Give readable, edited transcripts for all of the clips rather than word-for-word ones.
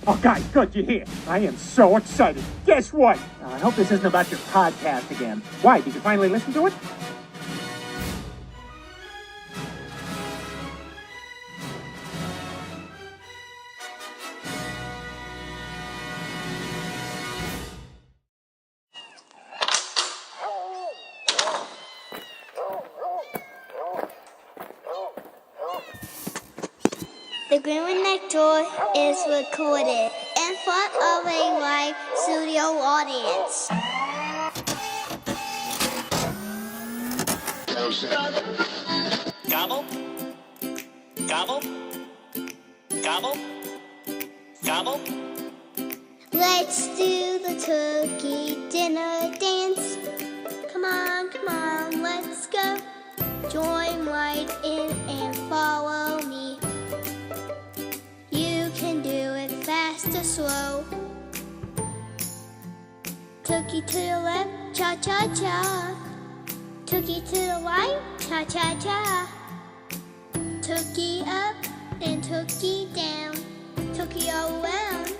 Oh, guys, good, you're here. I am so excited. Guess what? I hope this isn't about your podcast again. Why, did you finally listen to it? The Groomer Next Door is recorded in front of a live studio audience. Gobble, gobble, gobble, gobble. Let's do the turkey dinner dance. Come on, let's go. Join right in and follow me. You can do it fast or slow. Turkey to the left, cha-cha-cha. Turkey to the right, cha-cha-cha. Turkey up and turkey down. Turkey all around.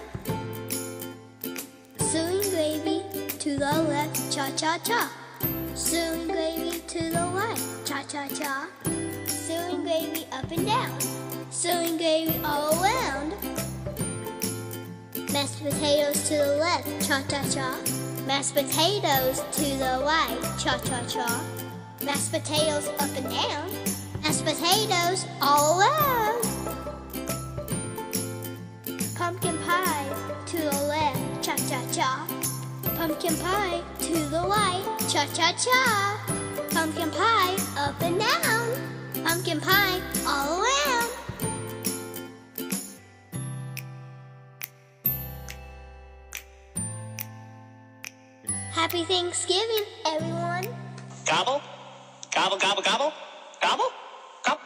Suing gravy to the left, cha-cha-cha. Suing gravy to the right, cha-cha-cha. Suing gravy up and down. Suing gravy all around. Mashed potatoes to the left, cha-cha-cha. Mashed potatoes to the right, cha-cha-cha. Mashed potatoes up and down. Mashed potatoes all around. Pumpkin pie to the left, cha-cha-cha. Pumpkin pie to the right, cha-cha-cha. Pumpkin pie up and down. Pumpkin pie all around. Happy Thanksgiving, everyone. Gobble, gobble, gobble, gobble, gobble, gobble.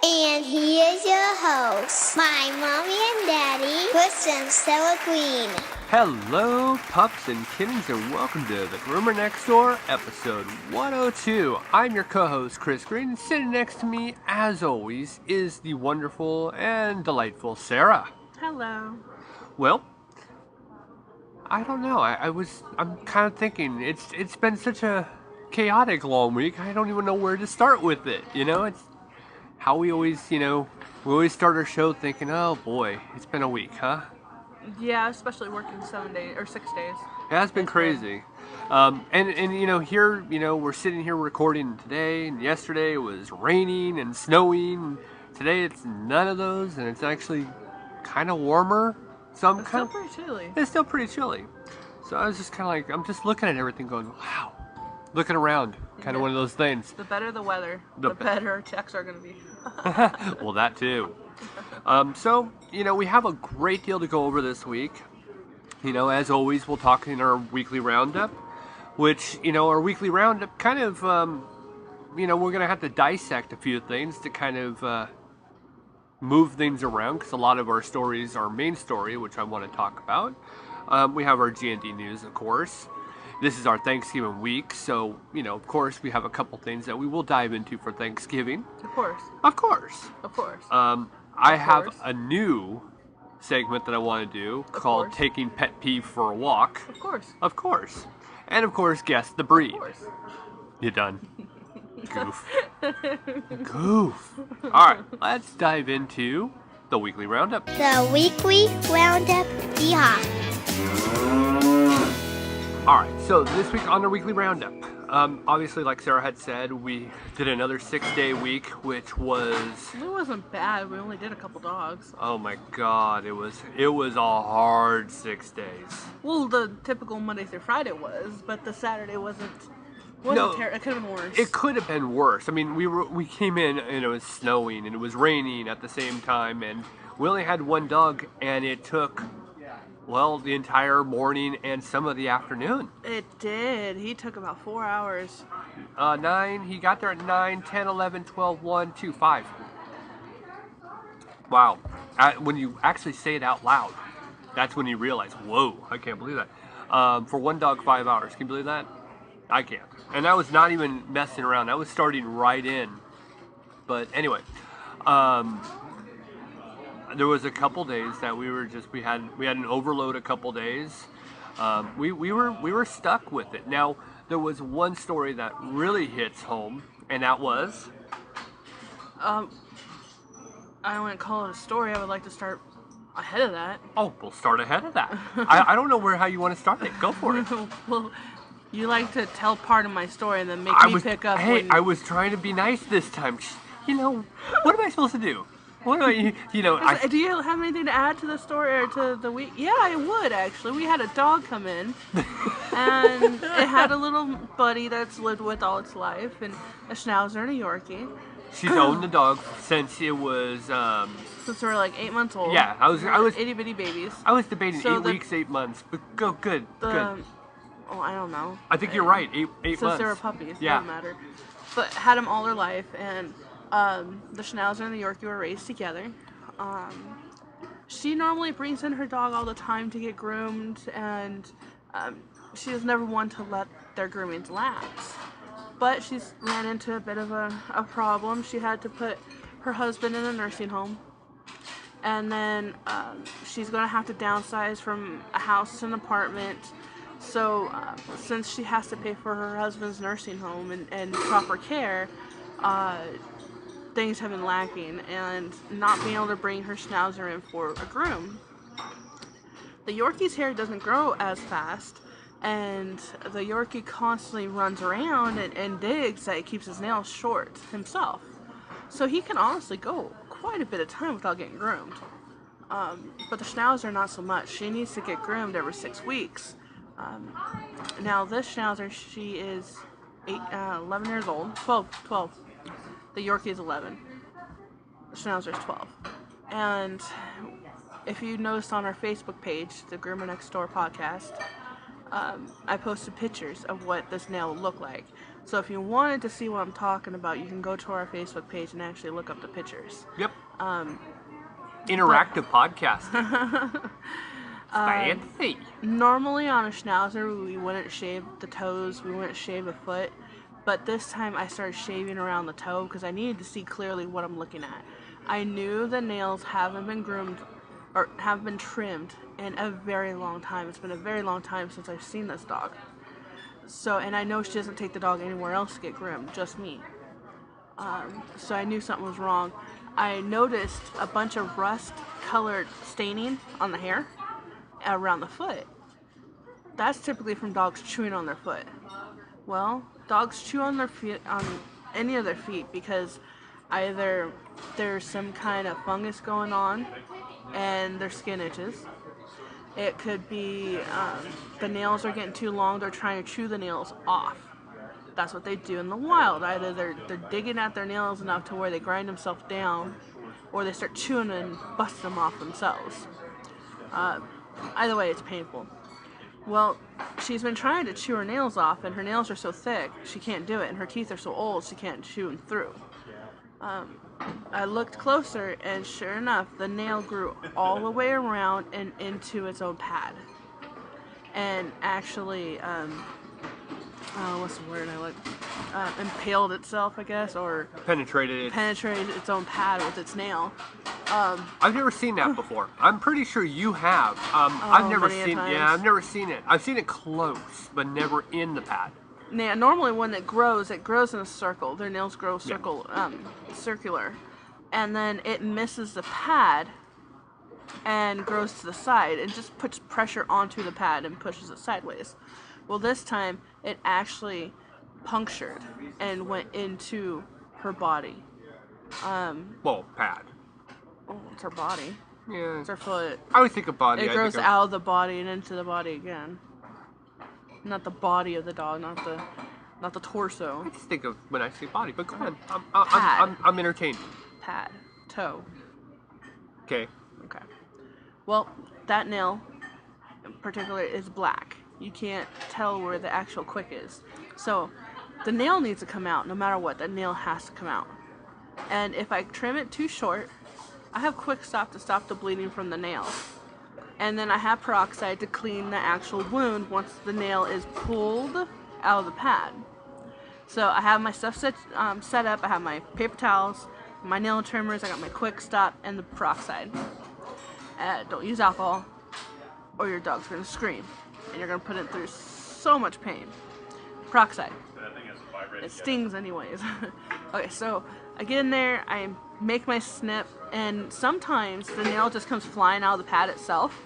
And here's your host, my mommy and daddy, Chris and Stella Green. Hello, pups and kittens, and welcome to the Groomer Next Door, episode 102. I'm your co-host, Chris Green, and sitting next to me, as always, is the wonderful and delightful Sarah. Hello. Well, I don't know. I'm kind of thinking it's been such a chaotic long week. I don't even know where to start with it. You know, it's how we always start our show thinking, oh boy, it's been a week, huh? Yeah, especially working 7 days or 6 days. Yeah, it's been crazy. And you know, here, you know, we're sitting here recording today, and yesterday it was raining and snowing. Today it's none of those, and it's actually kind of warmer. So It's still pretty chilly. It's still pretty chilly. So I was just kind of like, I'm just looking at everything going, wow. Looking around, kind of one of those things. The better the weather, the better our checks are going to be. Well, that too. So, you know, we have a great deal to go over this week. You know, as always, we'll talk in our weekly roundup, which, you know, our weekly roundup kind of, you know, we're going to have to dissect a few things to kind of move things around, because a lot of our stories, our main story, which I want to talk about. We have our GND news, of course. This is our Thanksgiving week, so, you know, of course, we have a couple things that we will dive into for Thanksgiving. Of course. Of course. Of course. I have a new segment that I want to do called Taking Pet Peeve for a Walk. Of course. Of course. And, of course, Guess the Breed. Of course. You done? Goof. Goof. All right, let's dive into the weekly roundup. The weekly roundup, yeehaw. All right, so this week on the weekly roundup, obviously, like Sarah had said, we did another 6-day week, which was... It wasn't bad. We only did a couple dogs. Oh my God, it was a hard 6 days. Well, the typical Monday through Friday was, but the Saturday wasn't No, terrible. It could have been worse. It could have been worse. I mean, we came in and it was snowing and it was raining at the same time, and we only had one dog, and it took, well, the entire morning and some of the afternoon. It did. He took about 4 hours. 9, he got there at 9, 10, 11, 12, 1, 2, 5. Wow. When you actually say it out loud, that's when you realize, whoa, I can't believe that. For one dog, 5 hours. Can you believe that? I can't. And that was not even messing around. That was starting right in. But anyway, there was a couple days that we had an overload a couple days. We were stuck with it. Now there was one story that really hits home, and that was. I wouldn't call it a story. I would like to start ahead of that. Oh, we'll start ahead of that. I don't know how you want to start it. Go for it. Well, you like to tell part of my story and then make me pick up. Hey, I was trying to be nice this time. You know, what am I supposed to do? What do I, do you have anything to add to the story or to the week? Yeah, I would actually. We had a dog come in, and it had a little buddy that's lived with all its life, and a Schnauzer and a Yorkie. She's owned the dog since it was. Since we were like 8 months old. Yeah, I was itty bitty babies. I was debating 8 weeks, 8 months, but good. Oh, I don't know. I think you're right. 8 months. Since they were puppies, yeah. Doesn't matter. But had them all their life, and the Schnauzer and the Yorkie were raised together. She normally brings in her dog all the time to get groomed, and she was never one to let their groomings lapse. But she's ran into a bit of a problem. She had to put her husband in a nursing home. And then she's going to have to downsize from a house to an apartment. So since she has to pay for her husband's nursing home and proper care, things have been lacking. And not being able to bring her Schnauzer in for a groom. The Yorkie's hair doesn't grow as fast. And the Yorkie constantly runs around and digs that it keeps his nails short himself. So he can honestly go quite a bit of time without getting groomed. But the Schnauzer, not so much. She needs to get groomed every 6 weeks. Now this Schnauzer, she is 11 years old. 12. The Yorkie is 11. The Schnauzer is 12. And if you noticed on our Facebook page, the Groomer Next Door podcast, I posted pictures of what this nail will look like. So if you wanted to see what I'm talking about, you can go to our Facebook page and actually look up the pictures. Yep. Interactive podcasting. Fancy. Normally on a Schnauzer, we wouldn't shave the toes, we wouldn't shave a foot. But this time I started shaving around the toe because I needed to see clearly what I'm looking at. I knew the nails haven't been groomed or have been trimmed in a very long time. It's been a very long time since I've seen this dog. So, and I know she doesn't take the dog anywhere else to get groomed, just me. So I knew something was wrong. I noticed a bunch of rust-colored staining on the hair around the foot. That's typically from dogs chewing on their foot. Well, dogs chew on their feet, on any of their feet, because either there's some kind of fungus going on and their skin itches. It could be the nails are getting too long, they're trying to chew the nails off. That's what they do in the wild. Either they're digging at their nails enough to where they grind themselves down, or they start chewing and busting them off themselves. Either way, it's painful. Well, she's been trying to chew her nails off, and her nails are so thick, she can't do it, and her teeth are so old, she can't chew them through. I looked closer, and sure enough, the nail grew all the way around and into its own pad. And actually, what's the word I like? Impaled itself, I guess, or penetrated its own pad with its nail. I've never seen that before. I'm pretty sure you have. I've never seen. Yeah, I've never seen it. I've seen it close, but never in the pad. Now, normally when it grows in a circle. Their nails grow circular, and then it misses the pad and grows to the side and just puts pressure onto the pad and pushes it sideways. Well, this time it actually punctured and went into her body. Well, pad. Oh, it's her body. Yeah. It's her foot. I would think of body. It grows out of the body and into the body again. Not the body of the dog, not the torso. I just think of when I say body, but go ahead. I'm entertained. Pad. Toe. Okay. Okay. Well, that nail in particular is black. You can't tell where the actual quick is. So the nail needs to come out no matter what. That nail has to come out. And if I trim it too short, I have quick stop to stop the bleeding from the nail. And then I have peroxide to clean the actual wound once the nail is pulled out of the pad. So I have my stuff set up. I have my paper towels, my nail trimmers, I got my quick stop, and the peroxide. Don't use alcohol, or your dog's going to scream, and you're going to put it through so much pain. Peroxide. It stings anyways. Okay, so I get in there, I make my snip, and sometimes the nail just comes flying out of the pad itself.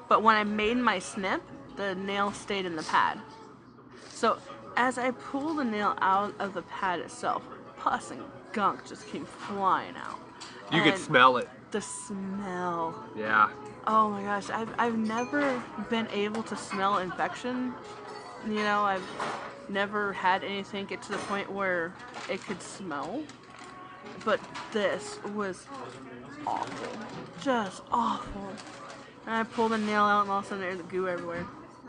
But when I made my snip, the nail stayed in the pad. So as I pull the nail out of the pad itself, pus and gunk just came flying out. You could smell it. The smell. Yeah. Oh my gosh, I've never been able to smell infection. You know, I've never had anything get to the point where it could smell. But this was awful. Just awful. And I pulled the nail out and all of a sudden there's goo everywhere.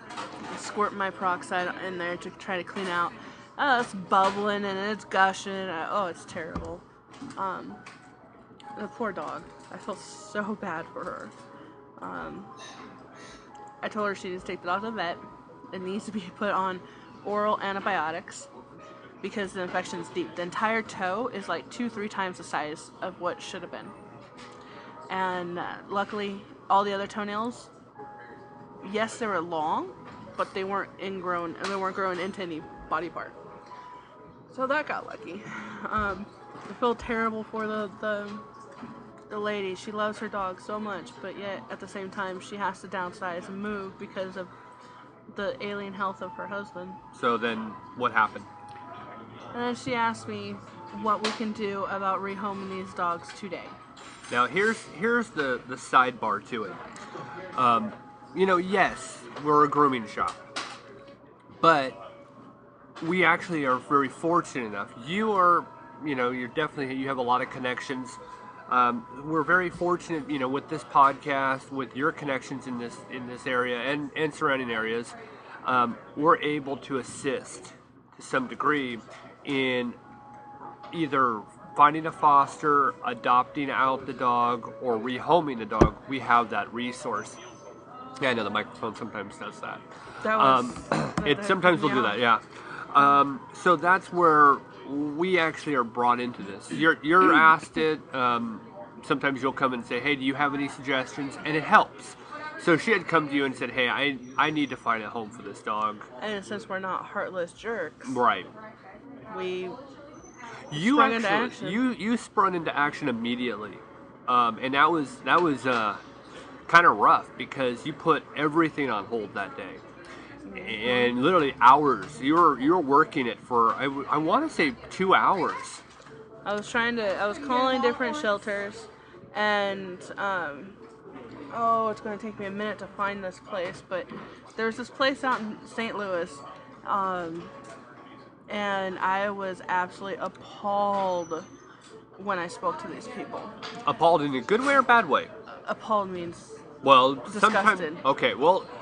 I squirt my peroxide in there to try to clean out. Oh, it's bubbling and it's gushing. Oh, it's terrible. The poor dog. I felt so bad for her. I told her she needs to take the dog to the vet. It needs to be put on oral antibiotics because the infection is deep. The entire toe is like 2-3 times the size of what should have been. And luckily, all the other toenails, yes, they were long, but they weren't ingrown and they weren't growing into any body part. So that got lucky. I feel terrible for the lady. She loves her dog so much, but yet at the same time she has to downsize and move because of the alien health of her husband. So then what happened? And then she asked me what we can do about rehoming these dogs today. Now here's the sidebar to it. You know, yes, we're a grooming shop, but we actually are very fortunate enough. You are, you know, you have a lot of connections. We're very fortunate, you know, with this podcast, with your connections in this area and surrounding areas. We're able to assist to some degree in either finding a foster, adopting out the dog, or rehoming the dog. We have that resource. Yeah, I know the microphone sometimes does that. That was sometimes we'll do that, yeah. So that's where we actually are brought into this. You're asked it. Sometimes you'll come and say, "Hey, do you have any suggestions?" And it helps. So she had come to you and said, "Hey, I need to find a home for this dog." And since we're not heartless jerks, right? You sprung into action immediately, and that was kind of rough because you put everything on hold that day. And literally hours. You were working it for I want to say 2 hours. I was calling different shelters, and it's going to take me a minute to find this place, but there's this place out in St. Louis, and I was absolutely appalled when I spoke to these people. Appalled in a good way or bad way? Appalled means disgusted.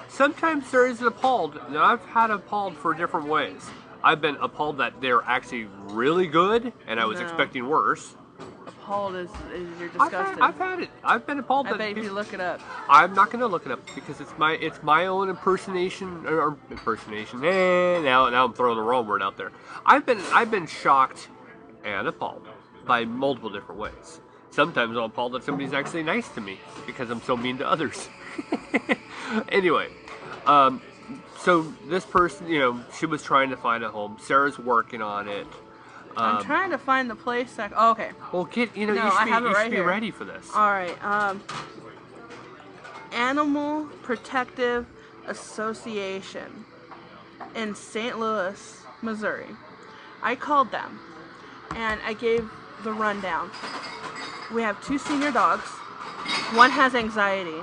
Sometimes there is appalled. Now, I've had appalled for different ways. I've been appalled that they're actually really good, and I was expecting worse. Appalled is you're disgusted. I've had it. I've been appalled. I bet if you look it up. I'm not going to look it up because it's my own impersonation. Now I'm throwing the wrong word out there. I've been shocked and appalled by multiple different ways. Sometimes I'm appalled that somebody's actually nice to me because I'm so mean to others. Anyway, so this person, you know, she was trying to find a home. Sarah's working on it. I'm trying to find the place that. Oh, okay. Well, you should be ready for this. All right. Animal Protective Association in St. Louis, Missouri. I called them, and I gave the rundown. We have 2 senior dogs. One has anxiety,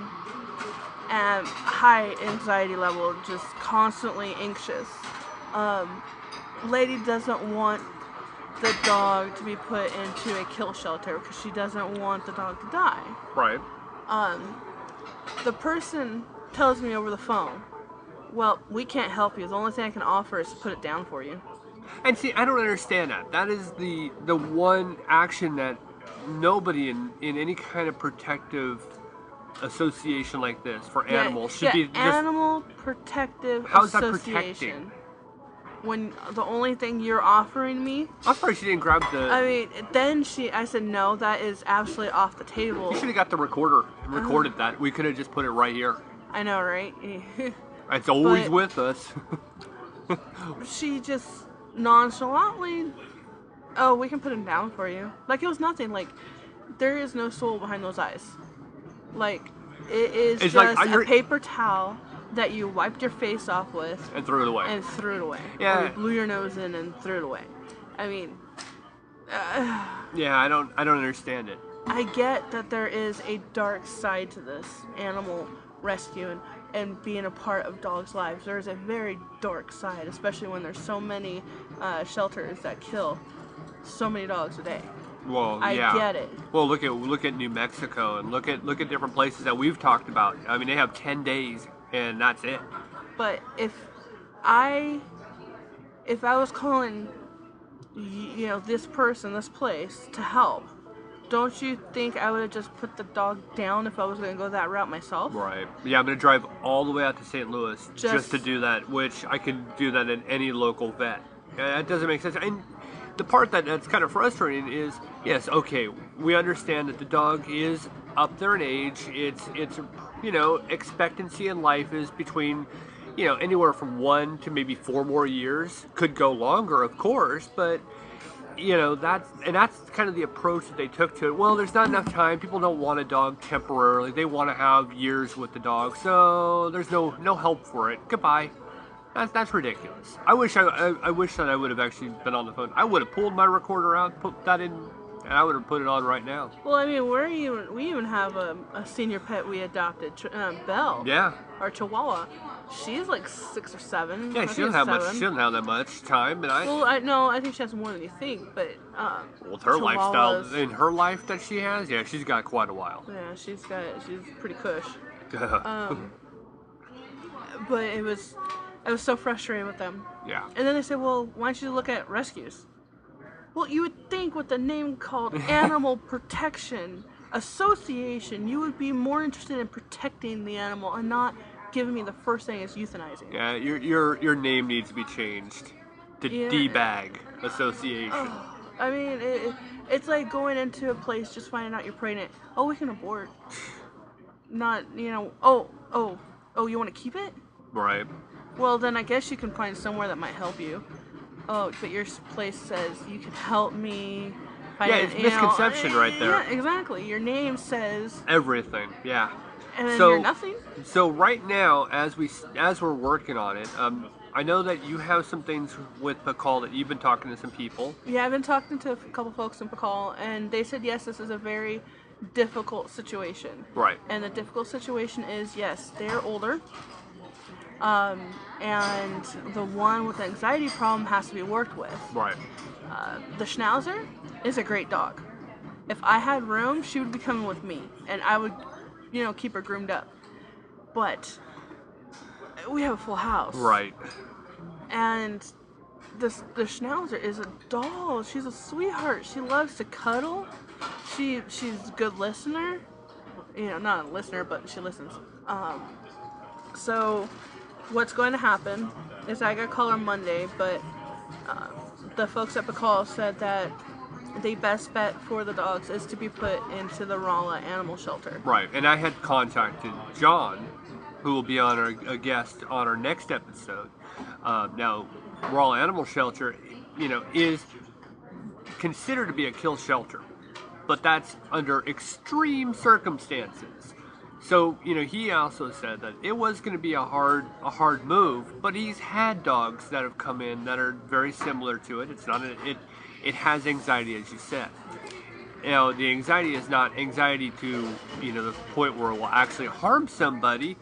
and high anxiety level, just constantly anxious. Lady doesn't want the dog to be put into a kill shelter because she doesn't want the dog to die. Right. The person tells me over the phone, "Well, we can't help you. The only thing I can offer is to put it down for you." And see, I don't understand that. That is the one action that nobody in any kind of protective association like this for animals should be just... Animal Protective How's Association. that protecting? when the only thing you're offering me. I'm sorry she didn't grab the... I mean, then I said, no, that is absolutely off the table. You should have got the recorder and recorded that. We could have just put it right here. I know, right? It's always with us. She just nonchalantly, oh, we can put him down for you. Like, it was nothing. Like, there is no soul behind those eyes. Like, it is it's just like, a paper towel that you wiped your face off with. And threw it away. Yeah. Or you blew your nose in and threw it away. I mean... yeah, I don't understand it. I get that there is a dark side to this animal rescue and being a part of dogs' lives. There is a very dark side, especially when there's so many shelters that kill so many dogs a day. Well, I get it. Well, look at New Mexico and look at different places that we've talked about. I mean, they have 10 days and that's it. But if I was calling, you know, this person, this place to help, don't you think I would have just put the dog down if I was going to go that route myself? Right. Yeah, I'm going to drive all the way out to St. Louis just to do that, which I could do that in any local vet. That doesn't make sense. And the part that's kind of frustrating is, yes, okay, we understand that the dog is up there in age. It's you know, expectancy in life is between, you know, anywhere from 1 to maybe 4 more years. Could go longer, of course, but... you know, that's kind of the approach that they took to it. Well, there's not enough time. People don't want a dog temporarily. They want to have years with the dog. So there's no help for it. Goodbye. That's ridiculous. I wish that I would have actually been on the phone. I would have pulled my recorder out, put that in, and I would have put it on right now. Well, I mean, we even have a senior pet we adopted, Belle. Yeah. Our Chihuahua. She's like 6 or 7. Yeah, she doesn't have much. She doesn't have that much time, and I think she has more than you think, but with her lifestyle, in her life that she has, yeah, she's got quite a while. Yeah, she's pretty cush. But it was so frustrating with them. Yeah. And then they said, well, why don't you look at rescues? Well, you would think with the name called Animal Protection Association, you would be more interested in protecting the animal and not giving me the first thing is euthanizing. Yeah, your name needs to be changed to D-Bag Association. Oh, I mean, it's like going into a place just finding out you're pregnant. Oh, we can abort. Not, you know, oh, you want to keep it? Right. Well, then I guess you can find somewhere that might help you. Oh, but your place says you can help me. Yeah, it's misconception right there. Yeah, exactly. Your name says everything. Yeah. And then you're nothing. So right now, as we're working on it, I know that you have some things with Pakal that you've been talking to some people. Yeah, I've been talking to a couple folks in Pakal, and they said yes, this is a very difficult situation. Right. And the difficult situation is, yes, they're older, and the one with the anxiety problem has to be worked with. Right. The Schnauzer is a great dog. If I had room, she would be coming with me, and I would, you know, keep her groomed up. But we have a full house. Right. And the Schnauzer is a doll. She's a sweetheart. She loves to cuddle. She's a good listener. You know, not a listener, but she listens. So what's going to happen is I got a call on Monday, but the folks at Pakal said that the best bet for the dogs is to be put into the Rolla Animal Shelter. Right, and I had contacted John, who will be on a guest on our next episode. Now, Rolla Animal Shelter, you know, is considered to be a kill shelter, but that's under extreme circumstances. So, you know, he also said that it was going to be a hard move, but he's had dogs that have come in that are very similar to it. It's not it has anxiety, as you said. You know, the anxiety is not anxiety to, you know, the point where it will actually harm somebody,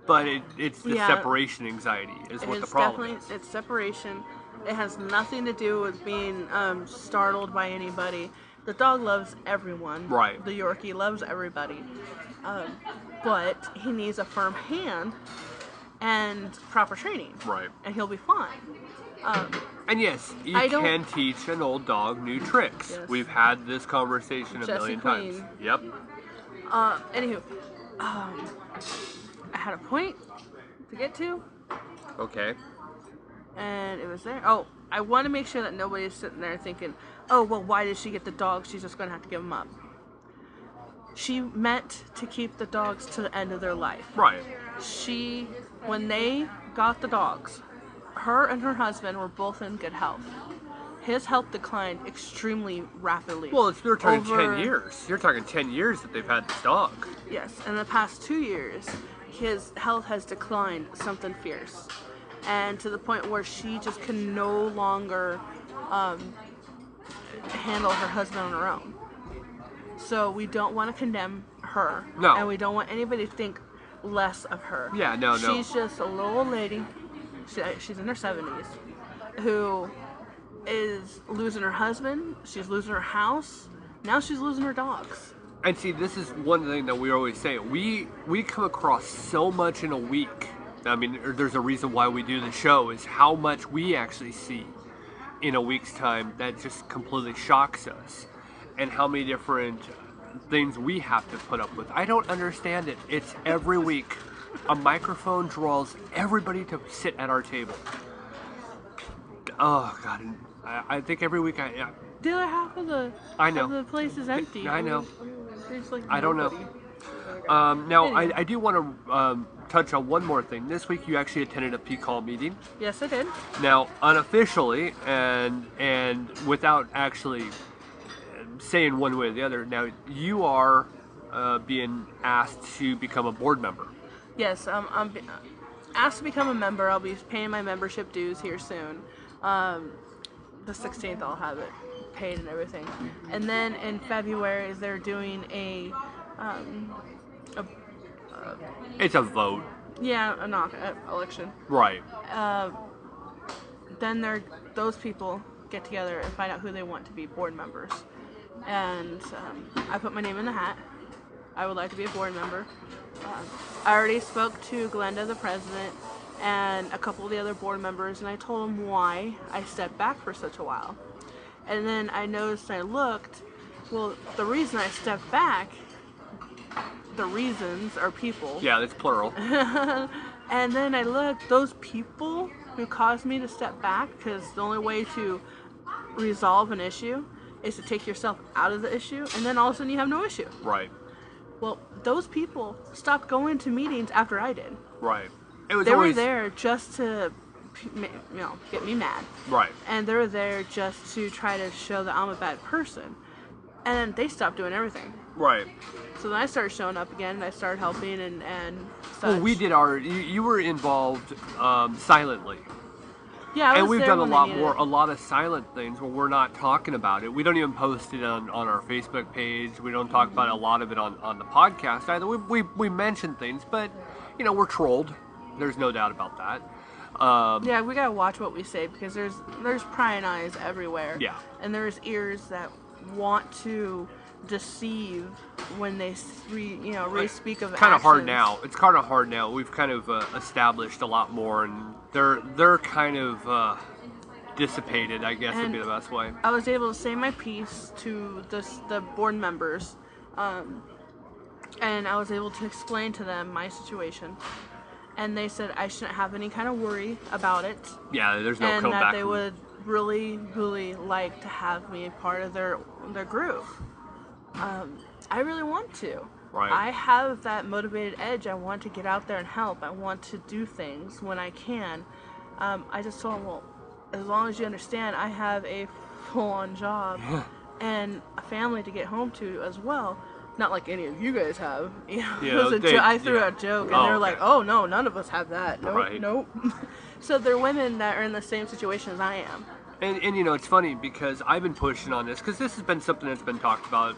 but it's the separation anxiety is what the problem is. It's separation. It has nothing to do with being startled by anybody. The dog loves everyone. Right. The Yorkie loves everybody. But he needs a firm hand and proper training. Right. And he'll be fine. And yes, you can teach an old dog new tricks. Yes. We've had this conversation a million times. Yep. Anywho, I had a point to get to. Okay. and it was there. Oh, I want to make sure that nobody's sitting there thinking, oh, well, why did she get the dogs? She's just going to have to give them up. She meant to keep the dogs to the end of their life. Right. When they got the dogs, her and her husband were both in good health. His health declined extremely rapidly. Well, they're talking 10 years. You're talking 10 years that they've had this dog. Yes, in the past 2 years, his health has declined something fierce. And to the point where she just can no longer handle her husband on her own. So we don't want to condemn her. No. And we don't want anybody to think less of her. Yeah, no. She's just a little old lady. She's in her 70s. Who is losing her husband. She's losing her house. Now she's losing her dogs. And see, this is one thing that we always say. We come across so much in a week. I mean, there's a reason why we do the show, is how much we actually see in a week's time that just completely shocks us. And how many different things we have to put up with. I don't understand it. It's every week. A microphone draws everybody to sit at our table. Oh, God. I think every week The other half of the place is empty. I know. There's like I don't know. Now, I do want to touch on one more thing. This week you actually attended a PCall meeting. Yes, I did. Now, unofficially and without actually saying one way or the other, now you are being asked to become a board member. Yes, I'm asked to become a member. I'll be paying my membership dues here soon. The 16th I'll have it paid and everything. And then in February they're doing It's a vote. Yeah, an election. Right. Then those people get together and find out who they want to be board members. And I put my name in the hat. I would like to be a board member. I already spoke to Glenda, the president, and a couple of the other board members, and I told them why I stepped back for such a while. And then I noticed, I looked, well, the reason I stepped back, the reasons are people. Yeah, that's plural. And then I looked, those people who caused me to step back, because the only way to resolve an issue is to take yourself out of the issue, and then all of a sudden you have no issue. Right. Well, those people stopped going to meetings after I did. Right. They were there just to, get me mad. Right. And they were there just to try to show that I'm a bad person. And they stopped doing everything. Right. So then I started showing up again, and I started helping and such. Well, we did you were involved silently. Yeah, and we've done a lot of silent things where we're not talking about it. We don't even post it on our Facebook page. We don't talk about a lot of it on the podcast either. We mention things, but we're trolled. There's no doubt about that. Yeah, we gotta watch what we say, because there's prying eyes everywhere. Yeah. And there's ears that want to deceive when they re-speak of Kind of hard actions. now. It's kind of hard now. We've kind of established a lot more, and they're kind of dissipated, I guess would be the best way. I was able to say my piece to the board members, and I was able to explain to them my situation. And they said I shouldn't have any kind of worry about it. Yeah, there's no and coming that back. They would really, really like to have me a part of their group. I really want to. Right. I have that motivated edge. I want to get out there and help. I want to do things when I can. I just told them, well, as long as you understand, I have a full-on job and a family to get home to as well. Not like any of you guys have. I threw out a joke, and they're like, "Oh no, none of us have that." Nope, Right. nope. So they're women that are in the same situation as I am. And it's funny because I've been pushing on this because this has been something that's been talked about.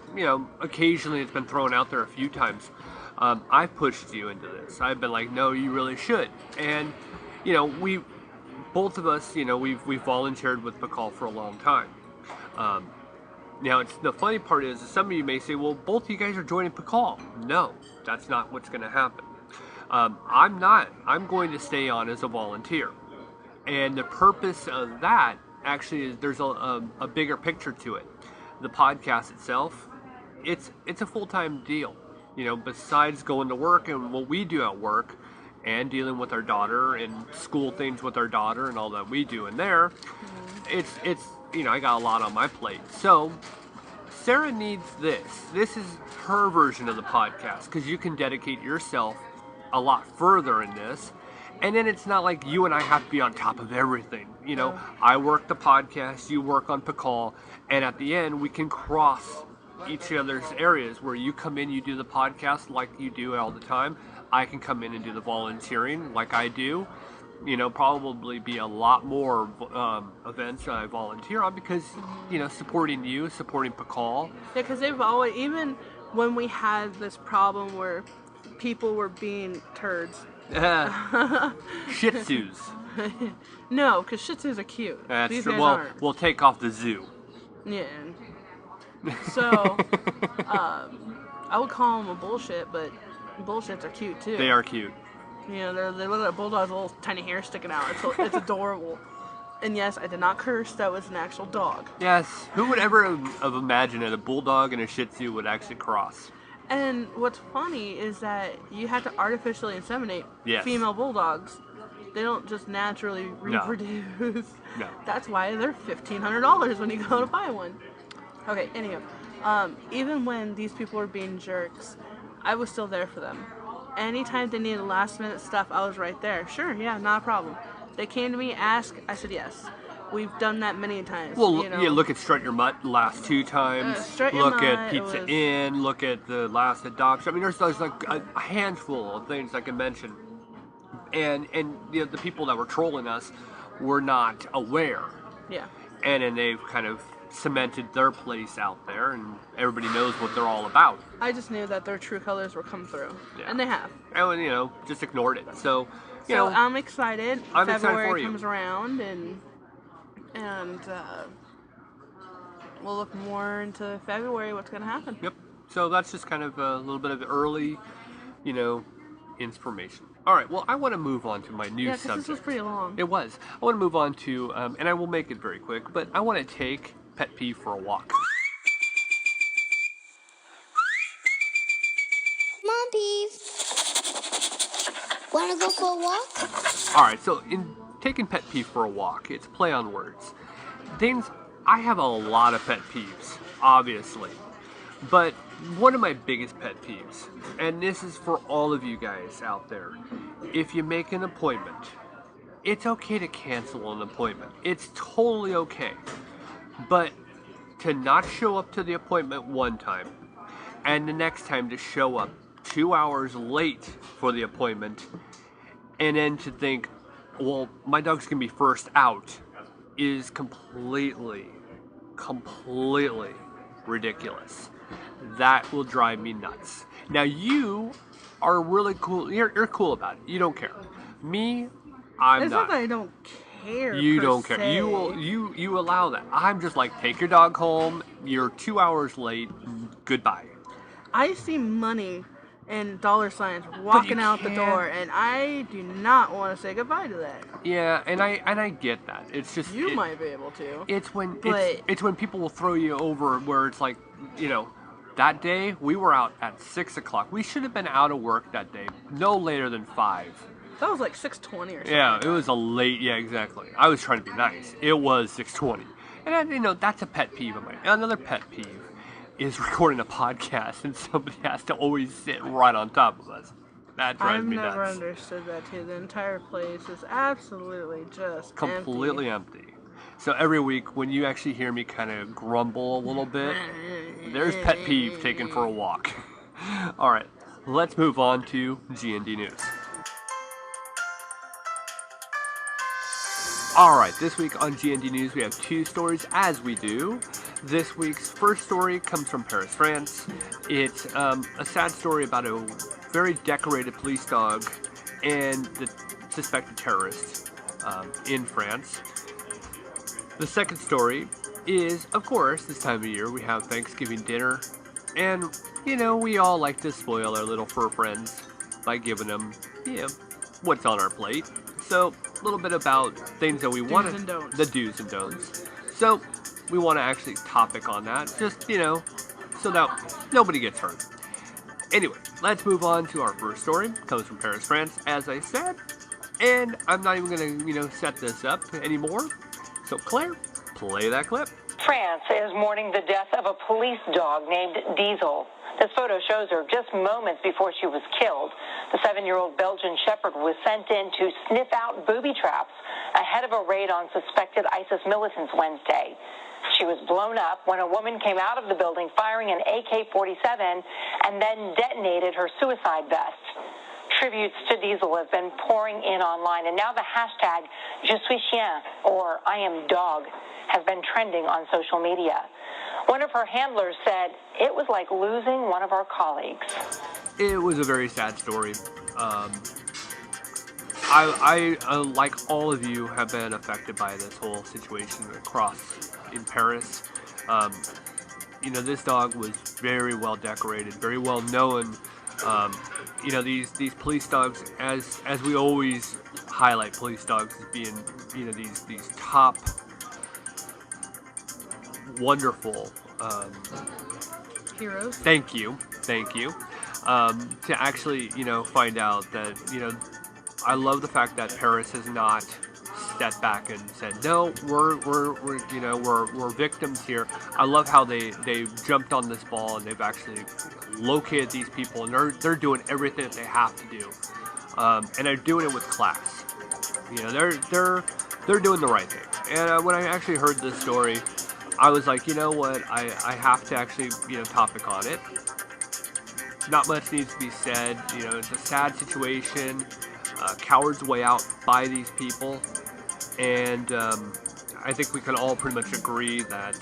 Occasionally it's been thrown out there a few times. I've pushed you into this. I've been like, no, you really should. And we, both of us, we've volunteered with PEEVE for a long time. Now, the funny part is some of you may say, well, both of you guys are joining PEEVE. No, that's not what's going to happen. I'm not. I'm going to stay on as a volunteer. And the purpose of that actually is there's a bigger picture to it. The podcast itself, it's a full-time deal. Besides going to work and what we do at work, and dealing with our daughter and school things with our daughter and all that we do in there, it's I got a lot on my plate. So Sarah needs this. This is her version of the podcast, because you can dedicate yourself a lot further in this. And then it's not like you and I have to be on top of everything. I work the podcast, you work on Pakal, and at the end we can cross each other's areas where you come in, you do the podcast like you do all the time. I can come in and do the volunteering like I do. Probably be a lot more events that I volunteer on because, supporting you, supporting Pakal. Yeah, because they've always, even when we had this problem where people were being turds. Shih Tzus. No, because Shih Tzus are cute. That's These true. guys Well, aren't. we'll take off the zoo. Yeah. So, I would call them a bullshit, but bullshits are cute too. They are cute. They look like bulldogs, little tiny hair sticking out. It's adorable. And yes, I did not curse. That was an actual dog. Yes. Who would ever have imagined that a bulldog and a Shih Tzu would actually cross? And what's funny is that you have to artificially inseminate female bulldogs. They don't just naturally reproduce. No. That's why they're $1,500 when you go to buy one. Okay, anyhow. Even when these people were being jerks, I was still there for them. Anytime they needed last minute stuff, I was right there. Sure, yeah, not a problem. They came to me, asked, I said yes. We've done that many times. Well, look at Strut Your Mutt the last 2 times. Look at Pizza Inn. Look at the last adoption. I mean, there's like a handful of things I can mention. And the people that were trolling us were not aware. Yeah. And then they've kind of cemented their place out there, and everybody knows what they're all about. I just knew that their true colors were coming through. Yeah. And they have. And, just ignored it. So I'm excited. I'm excited for February you. comes around, and we'll look more into February what's going to happen. Yep. So that's just kind of a little bit of early, information. All right. Well, I want to move on to my new subject. This was pretty long. It was. I want to move on to, and I will make it very quick, but I want to take Pet Peeve for a walk. Come on, Peeve. Wanna go for a walk? All right. So in taking Pet Peeve for a walk, it's play on words. I have a lot of pet peeves, obviously. But one of my biggest pet peeves, and this is for all of you guys out there, if you make an appointment, it's okay to cancel an appointment. It's totally okay. But to not show up to the appointment one time, and the next time to show up 2 hours late for the appointment, and then to think, well, my dog's gonna be first out, is completely ridiculous. That will drive me nuts. Now you are really cool. You're cool about it. You don't care. Me, I'm it's not. Not that I don't care. You per don't care. se. You allow that. I'm just like, take your dog home. You're 2 hours late. Goodbye. I see money and dollar signs walking out the door, and I do not want to say goodbye to that. Yeah, and I get that. It's just You might be able to. It's when it's when people will throw you over where it's like, that day we were out at 6 o'clock. We should have been out of work that day, no later than 5. That was like 6:20 or something. Yeah, it was a late. Yeah, exactly. I was trying to be nice. It was 6:20, and that's a pet peeve of mine. Another pet peeve is recording a podcast and somebody has to always sit right on top of us. That drives me nuts. I've never understood that too. The entire place is absolutely just completely empty. So every week when you actually hear me kind of grumble a little bit, there's pet peeve taken for a walk. All right, let's move on to GND News. All right, this week on GND News, we have 2 stories, as we do. This week's first story comes from Paris, France. It's a sad story about a very decorated police dog and the suspected terrorist in France. The second story is, of course, this time of year, we have Thanksgiving dinner. And, we all like to spoil our little fur friends by giving them, what's on our plate. So, a little bit about things that we want to... The do's and don'ts. So, we want to actually topic on that, just, so that nobody gets hurt. Anyway, let's move on to our first story. It comes from Paris, France, as I said. And I'm not even going to, set this up anymore. So, Claire, play that clip. France is mourning the death of a police dog named Diesel. This photo shows her just moments before she was killed. The 7-year-old Belgian Shepherd was sent in to sniff out booby traps ahead of a raid on suspected ISIS militants Wednesday. She was blown up when a woman came out of the building firing an AK-47 and then detonated her suicide vest. Tributes to Diesel have been pouring in online, and now the hashtag Je suis chien, or I am dog, has been trending on social media. One of her handlers said it was like losing one of our colleagues. It was a very sad story. I like all of you, have been affected by this whole situation across in Paris. This dog was very well decorated, very well known. These police dogs, as we always highlight police dogs as being, these top, wonderful Heroes. Thank you. To actually, find out that, I love the fact that Paris has not stepped back and said, no, we're victims here. I love how they jumped on this ball and they've actually located these people, and they're doing everything that they have to do, and they're doing it with class. They're doing the right thing. And when I actually heard this story, I was like, you know what, I have to actually, topic on it. Not much needs to be said. It's a sad situation. Cowards way out by these people. And I think we can all pretty much agree that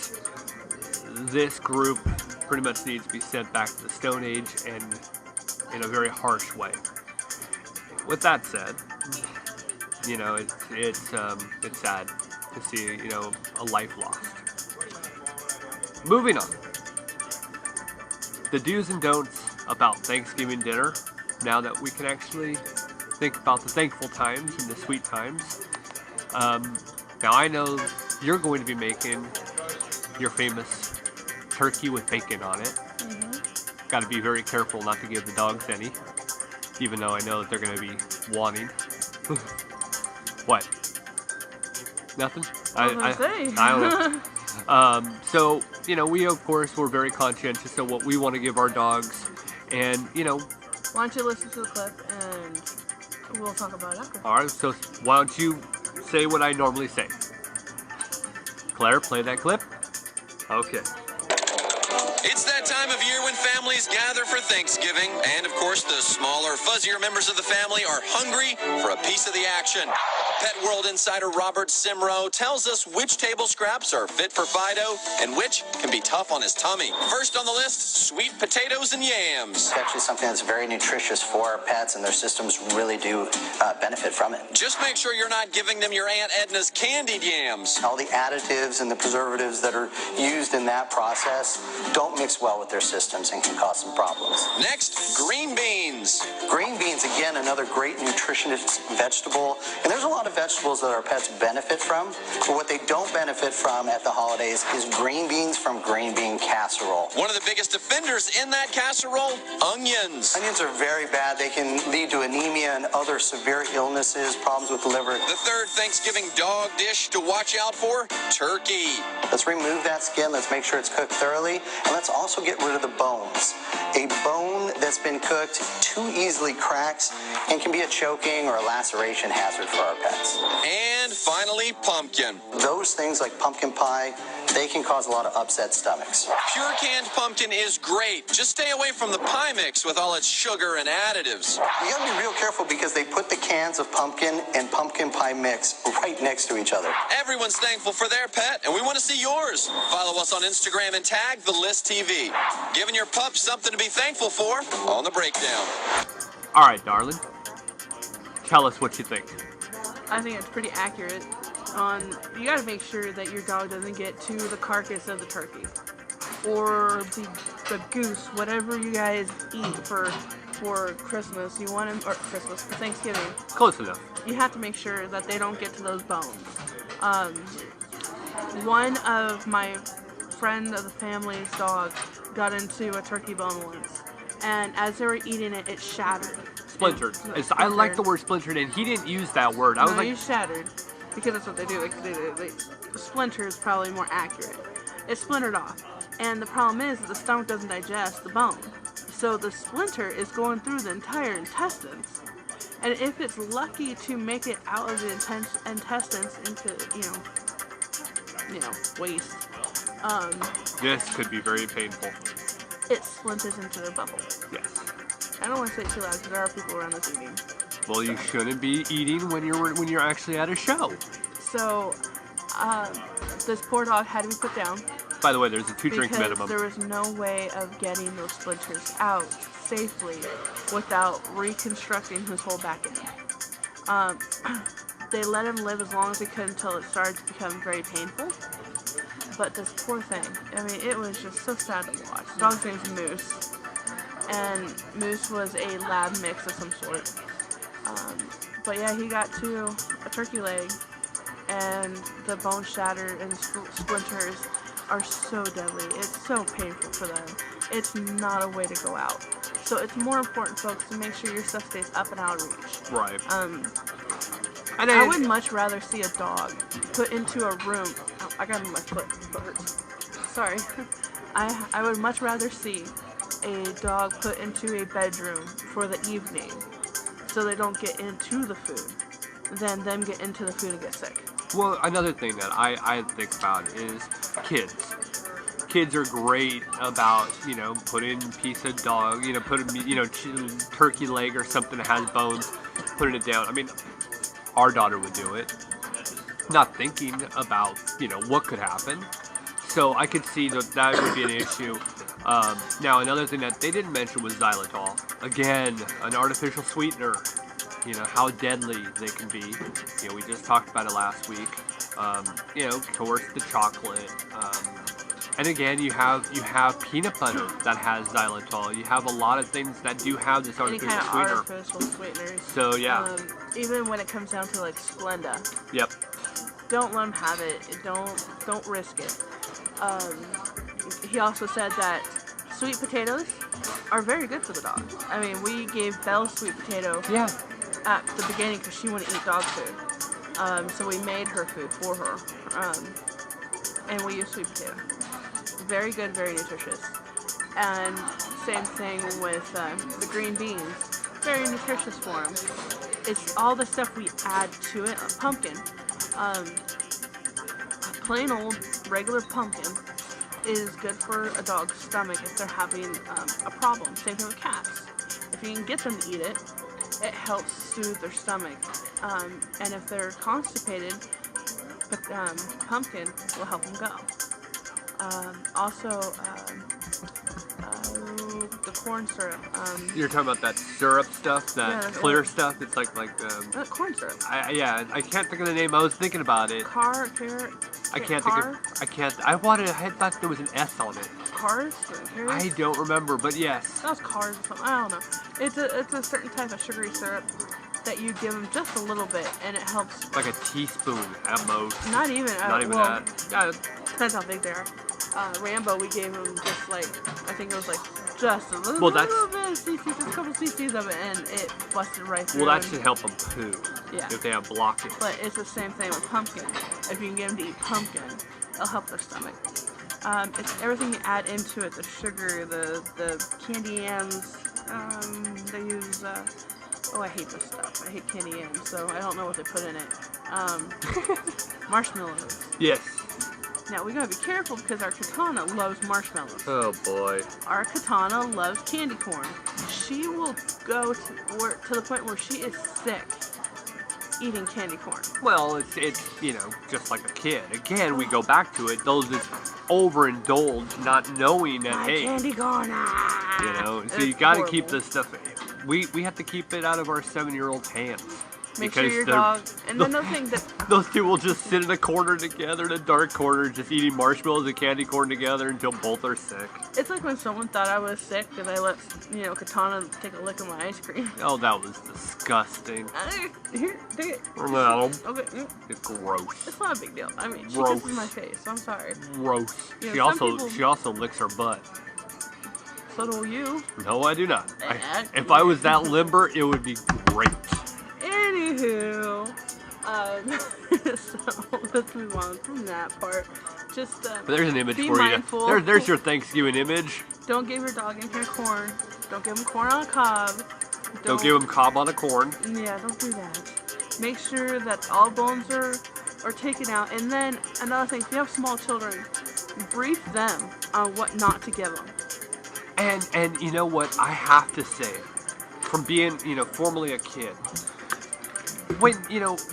this group pretty much needs to be sent back to the Stone Age, and in a very harsh way. With that said, it's sad to see, a life lost. Moving on. The do's and don'ts about Thanksgiving dinner, now that we can actually think about the thankful times and the sweet times. Now I know you're going to be making your famous turkey with bacon on it. Mm-hmm. Got to be very careful not to give the dogs any, even though I know that they're going to be wanting. What? Nothing? I don't know. So, we of course were very conscientious of what we want to give our dogs, and Why don't you listen to the clip and we'll talk about it after. Alright, so why don't you say what I normally say? Claire, play that clip. Okay. It's that time of year when families gather for Thanksgiving, and of course the smaller, fuzzier members of the family are hungry for a piece of the action. Pet World insider Robert Simrow tells us which table scraps are fit for Fido and which can be tough on his tummy. First on the list, sweet potatoes and yams. It's actually something that's very nutritious for our pets, and their systems really do benefit from it. Just make sure you're not giving them your Aunt Edna's candied yams. All the additives and the preservatives that are used in that process don't mix well with their systems and can cause some problems. Next, green beans. Green beans, again, another great nutritionist vegetable. And there's a lot of vegetables that our pets benefit from, but what they don't benefit from at the holidays is green beans from green bean casserole. One of the biggest offenders in that casserole, onions. Onions are very bad. They can lead to anemia and other severe illnesses, problems with the liver. The third Thanksgiving dog dish to watch out for, turkey. Let's remove that skin. Let's make sure it's cooked thoroughly. And let's also get rid of the bones. A bone that's been cooked too easily cracks and can be a choking or a laceration hazard for our pets. And finally, pumpkin. Those things like pumpkin pie, they can cause a lot of upset stomachs. Pure canned pumpkin is great. Just stay away from the pie mix with all its sugar and additives. You gotta be real careful because they put the cans of pumpkin and pumpkin pie mix right next to each other. Everyone's thankful for their pet, and we want to see yours. Follow us on Instagram and tag The List TV. Giving your pup something to be thankful for on The Breakdown. All right, darling. Tell us what you think. I think it's pretty accurate. You gotta make sure that your dog doesn't get to the carcass of the turkey or the goose, whatever you guys eat for Christmas. You want them, or Christmas, for Thanksgiving. Close enough. You have to make sure that they don't get to those bones. One of my friend of the family's dogs got into a turkey bone once, and as they were eating it, it shattered. Splintered. I like the word splintered, and he didn't use that word. I was like, you shattered, because that's what they do. They splinter is probably more accurate. It splintered off, and the problem is that the stomach doesn't digest the bone, so the splinter is going through the entire intestines. And if it's lucky to make it out of the intestines into, waste, this could be very painful. it splinters into the bubble. Yes. I don't want to say it too loud because there are people around us eating. Well, you shouldn't be eating when you're actually at a show. So, this poor dog had to be put down. By the way, there's a 2-drink minimum. There was no way of getting those splinters out safely without reconstructing his whole back end. They let him live as long as he could until it started to become very painful. But this poor thing, I mean, it was just so sad to watch. The dog's name's Moose. And Moose was a lab mix of some sort. But yeah, he got to a turkey leg, and the bone shattered and splinters are so deadly. It's so painful for them. It's not a way to go out. So it's more important, folks, to make sure your stuff stays up and out of reach. Right. I would much rather see a dog put into a room. Oh, I got it on my foot. Foot hurts. Sorry. I would much rather see a dog put into a bedroom for the evening so they don't get into the food than them get into the food and get sick. Well, another thing that I think about is kids. Kids are great about, putting a piece of dog, putting, turkey leg or something that has bones, putting it down. I mean, our daughter would do it, not thinking about, what could happen. So I could see that would be an issue. Now, another thing that they didn't mention was xylitol. Again, an artificial sweetener. How deadly they can be. We just talked about it last week. Towards the chocolate. And again, you have peanut butter that has xylitol. You have a lot of things that do have this artificial Any kind sweetener. of artificial sweeteners. So yeah. Even when it comes down to like Splenda. Yep. Don't let them have it. Don't risk it. He also said that sweet potatoes are very good for the dog. I mean, we gave Belle sweet potato at the beginning because she wouldn't eat dog food. So we made her food for her. And we used sweet potato. Very good, very nutritious. And same thing with the green beans. Very nutritious for them. It's all the stuff we add to it. Pumpkin. A plain old regular pumpkin is good for a dog's stomach if they're having a problem. Same thing with cats. If you can get them to eat it, it helps soothe their stomach. And if they're constipated, pumpkin will help them go. Also, the corn syrup. You're talking about that syrup stuff, that clear stuff. It's like corn syrup. I can't think of the name. I was thinking about it. Carrot. I thought there was an S on it. Cars? I don't remember, but yes. That was cars or something. I don't know. It's a certain type of sugary syrup that you give them just a little bit, and it helps. Like a teaspoon at most. Not even. Not even that. Yeah. Depends how big they are. Rambo, we gave him just like, I think it was like just a little, well, that's, little bit of CC, just a couple CCs of it, and it busted right through. Well, that should help them poo. Yeah. If they have blockage. But it's the same thing with pumpkin. If you can get them to eat pumpkin, it'll help their stomach. It's everything you add into it, the sugar, the candy yams, they use, I hate this stuff. I hate candy yams, so I don't know what they put in it. Marshmallows. Yes. Now, we gotta be careful because our Katana loves marshmallows. Oh, boy. Our Katana loves candy corn. She will go to the point where she is sick eating candy corn. Well, it's just like a kid. Again, we go back to it. Those just overindulge, not knowing that, hey. Candy corn, so you gotta keep this stuff. We have to keep it out of our 7-year-old's hands. Make sure your dog, and then those two will just sit in a corner together, in a dark corner, just eating marshmallows and candy corn together until both are sick. It's like when someone thought I was sick because I let, Katana take a lick of my ice cream. Oh, that was disgusting. Here, take it. No. Okay. It's gross. It's not a big deal. I mean, she kisses my face, so I'm sorry. Gross. You She know, also licks her butt. so do you. No, I do not. If I was that limber, it would be great. Anywho, so let's move on from that part. Just but there's an image be for mindful. you. There's your Thanksgiving image. Don't give your dog any kind of corn. Don't give him corn on a cob. Don't give him cob on a corn. Yeah, don't do that. Make sure that all bones are taken out. And then another thing, if you have small children, brief them on what not to give them. And you know what? I have to say, from being, formerly a kid, when,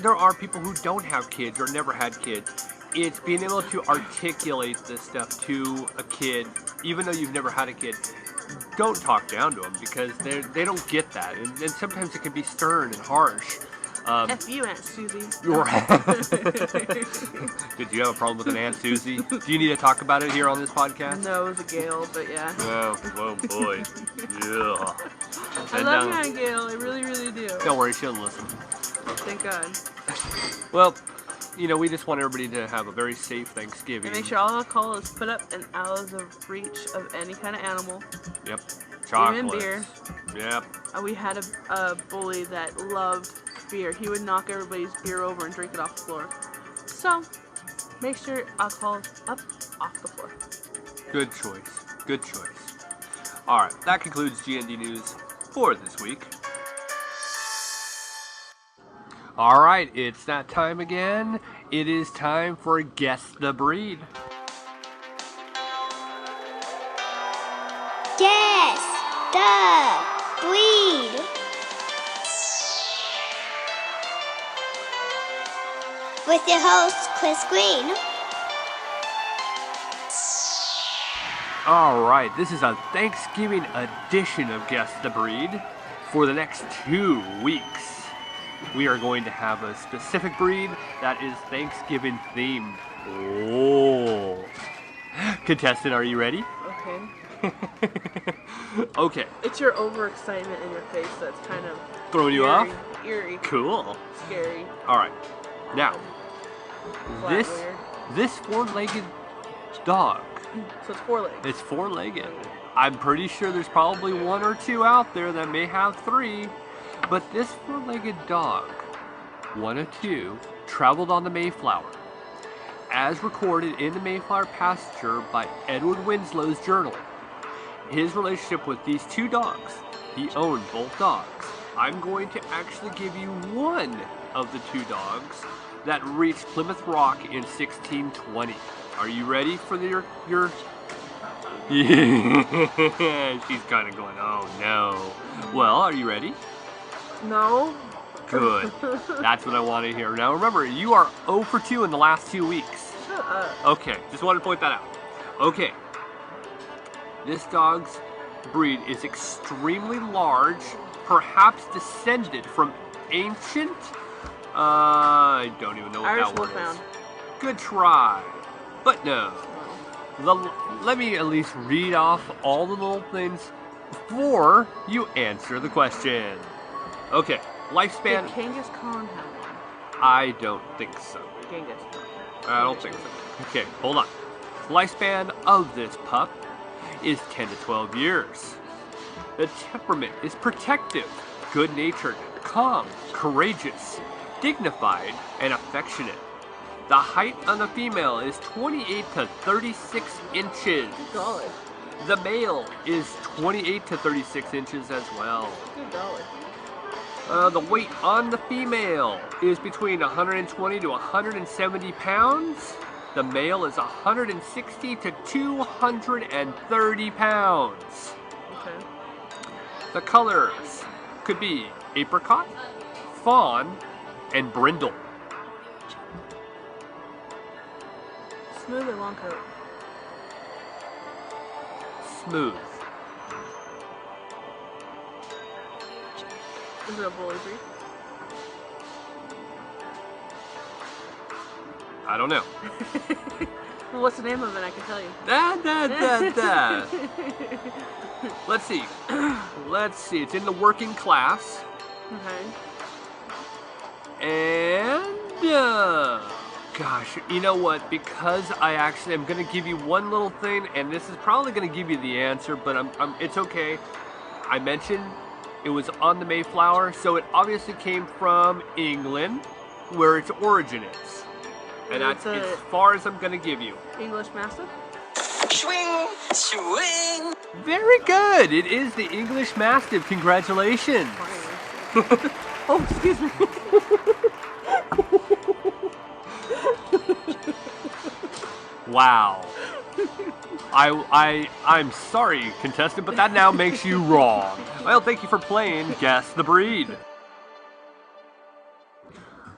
there are people who don't have kids or never had kids, it's being able to articulate this stuff to a kid, even though you've never had a kid. Don't talk down to them because they don't get that. And sometimes it can be stern and harsh. F you, Aunt Susie. Did you have a problem with an Aunt Susie? Do you need to talk about it here on this podcast? No, it was a Gail, but yeah. Oh boy. Yeah. I love you, Aunt Gail. I really, really do. Don't worry, she'll listen. Thank God. Well, we just want everybody to have a very safe Thanksgiving. And make sure all alcohol is put up and out of the reach of any kind of animal. Yep. Chocolate. Even beer. Yep. We had a bully that loved beer. He would knock everybody's beer over and drink it off the floor. So, make sure alcohol is up off the floor. Good choice. Good choice. All right, that concludes GND News for this week. All right, it's that time again. It is time for Guess the Breed. Guess the breed. With your host, Chris Green. All right, this is a Thanksgiving edition of Guess the Breed. For the next 2 weeks, we are going to have a specific breed that is Thanksgiving themed. Oh. Contestant, are you ready? Okay. Okay. It's your overexcitement in your face that's kind of throwing you off? Eerie. Cool. Scary. All right. Now, Weird. this four-legged dog. So it's 4 legs. It's four-legged. I'm pretty sure there's probably 1 or 2 out there that may have 3. But this four-legged dog, 1 of 2, traveled on the Mayflower. As recorded in the Mayflower pasture by Edward Winslow's journal. His relationship with these 2 dogs, he owned both dogs. I'm going to actually give you 1 of the 2 dogs that reached Plymouth Rock in 1620. Are you ready for your... Yeah, she's kind of going, oh no. Well, are you ready? No. Good. That's what I want to hear. Now remember, you are 0 for 2 in the last 2 weeks. Shut up. Okay, just wanted to point that out. Okay. This dog's breed is extremely large, perhaps descended from ancient... I don't even know what Irish that word Wolfhound. is. Good try. But no. Let me at least read off all the little things before you answer the question. Okay, lifespan... Did Genghis Khan have one? I don't think so. Genghis. I don't think so. Okay, hold on. Lifespan of this pup is 10 to 12 years. The temperament is protective, good-natured, calm, courageous, dignified, and affectionate. The height on the female is 28 to 36 inches. Good golly. The male is 28 to 36 inches as well. Good golly. The weight on the female is between 120 to 170 pounds. The male is 160 to 230 pounds. Okay. The colors could be apricot, fawn, and brindle. Smooth or long coat? Smooth. Is it a bully breed? I don't know. Well, what's the name of it? I can tell you. Let's see. Let's see. It's in the working class. Okay. And gosh, you know what? Because I actually am going to give you one little thing, and this is probably going to give you the answer, but it's okay. I mentioned it was on the Mayflower, so it obviously came from England, where its origin is. And that's as far as I'm going to give you. English Mastiff? Swing, swing. Very good. It is the English Mastiff. Congratulations. Oh, excuse me. Wow. I'm sorry, contestant, but that now makes you wrong. Well, thank you for playing Guess the Breed.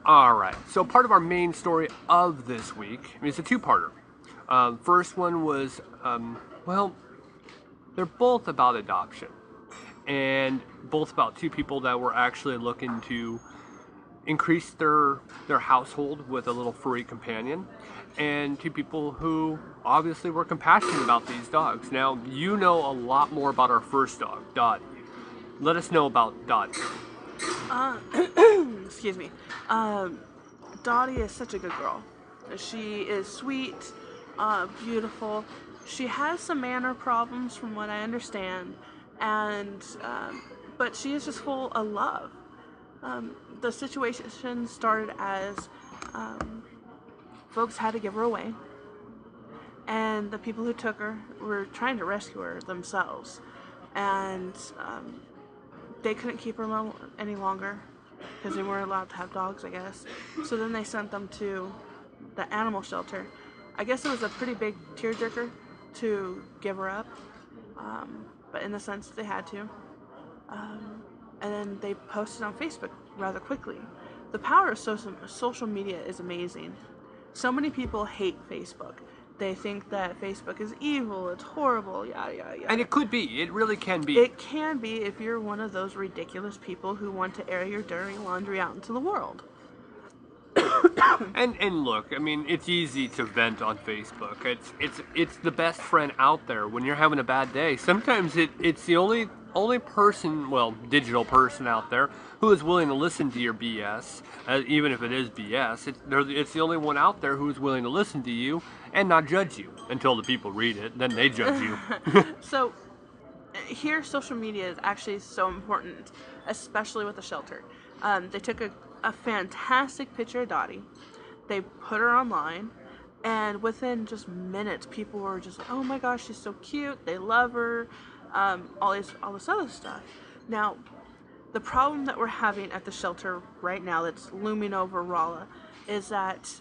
Alright, so part of our main story of this week is a two-parter. First one was, well, they're both about adoption. And both about two people that were actually looking to increase their household with a little furry companion. And two people who obviously were compassionate about these dogs. Now, you know a lot more about our first dog, Dottie. Let us know about Dottie. Excuse me. Dottie is such a good girl. She is sweet, beautiful. She has some manner problems from what I understand, and but she is just full of love. The situation started as folks had to give her away, and the people who took her were trying to rescue her themselves, and they couldn't keep her any longer because they weren't allowed to have dogs, I guess. So then they sent them to the animal shelter. I guess it was a pretty big tearjerker to give her up, but in the sense they had to. And then they posted on Facebook rather quickly. The power of social media is amazing. So many people hate Facebook. They think that Facebook is evil, it's horrible, yada, yada, yada. And it could be. It really can be. It can be if you're one of those ridiculous people who want to air your dirty laundry out into the world. And look, I mean, it's easy to vent on Facebook. It's the best friend out there when you're having a bad day. Sometimes it's the only person, well, digital person out there who is willing to listen to your BS, even if it is BS. It's the only one out there who is willing to listen to you and not judge you until the people read it. Then they judge you. So here, social media is actually so important, especially with the shelter. They took a fantastic picture of Dottie. They put her online, and within just minutes, people were just like, "Oh my gosh, she's so cute. They love her." All this other stuff. Now, the problem that we're having at the shelter right now that's looming over Rolla is that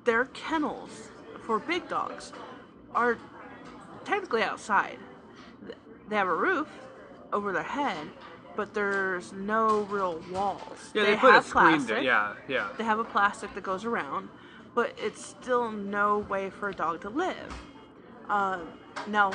their kennels for big dogs are technically outside. They have a roof over their head, but there's no real walls. Yeah, they put a screen plastic. there. Yeah. They have a plastic that goes around, but it's still no way for a dog to live. Now,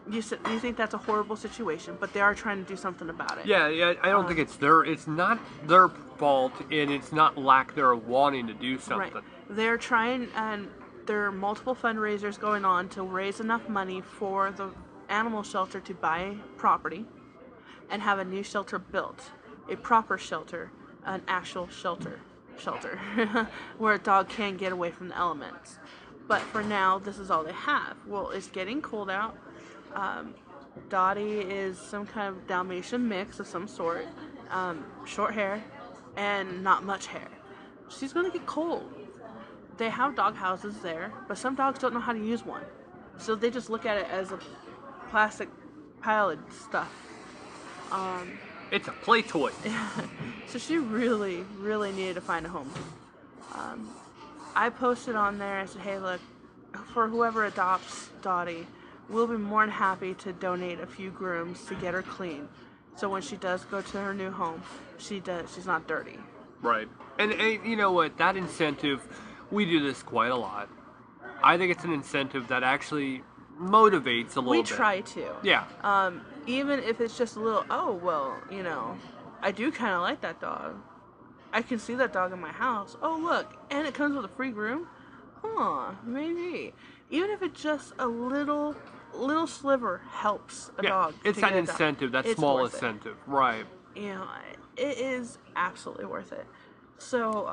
you think that's a horrible situation, but they are trying to do something about it. Yeah. I don't think it's not their fault, and it's not lack their wanting to do something. Right. They're trying, and there are multiple fundraisers going on to raise enough money for the animal shelter to buy property and have a new shelter built, a proper shelter, an actual shelter, where a dog can get away from the elements. But for now, this is all they have. Well, it's getting cold out. Dottie is some kind of Dalmatian mix of some sort, short hair and not much hair. She's going to get cold. They have dog houses there, but some dogs don't know how to use one. So they just look at it as a plastic pile of stuff. It's a play toy. So she really, really needed to find a home. I posted on there, I said, hey, look, for whoever adopts Dottie, we'll be more than happy to donate a few grooms to get her clean. So when she does go to her new home, she's not dirty. Right. And you know what? That incentive, we do this quite a lot. I think it's an incentive that actually motivates a little bit. We try to. Yeah. Even if it's just a little, oh, well, I do kind of like that dog. I can see that dog in my house. Oh, look, and it comes with a free groom? Huh, maybe. Even if it's just a little sliver helps a dog. It's that incentive, that small incentive. Right. It is absolutely worth it. So,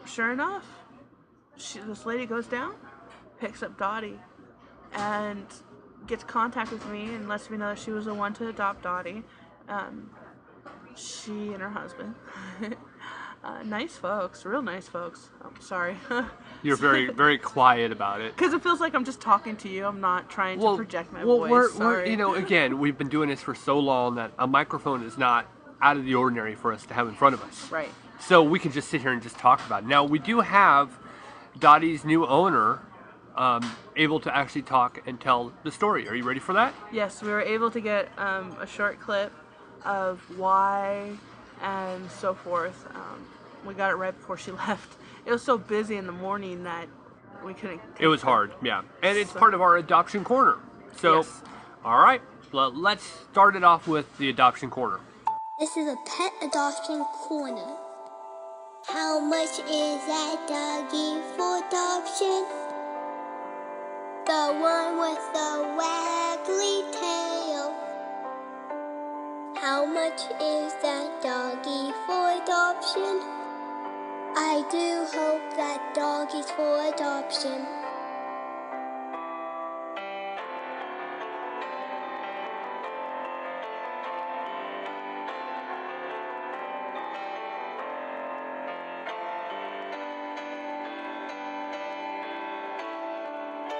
Sure enough, this lady goes down, picks up Dottie, and gets contact with me and lets me know that she was the one to adopt Dottie. She and her husband. Nice folks, real nice folks. Oh, sorry. You're very, very quiet about it. Because it feels like I'm just talking to you. I'm not trying to project my voice. We're, you know, again, we've been doing this for so long that a microphone is not out of the ordinary for us to have in front of us. Right. So we can just sit here and just talk about it. Now, we do have Dottie's new owner able to actually talk and tell the story. Are you ready for that? Yes, we were able to get a short clip of why and so forth. We got it right before she left. It was so busy in the morning that we couldn't. It was hard, yeah. And it's part of our adoption corner. So, yes. All right, let's start it off with the adoption corner. This is a pet adoption corner. How much is that doggy for adoption? The one with the waggly tail. How much is that doggy for adoption? I do hope that doggy's for adoption.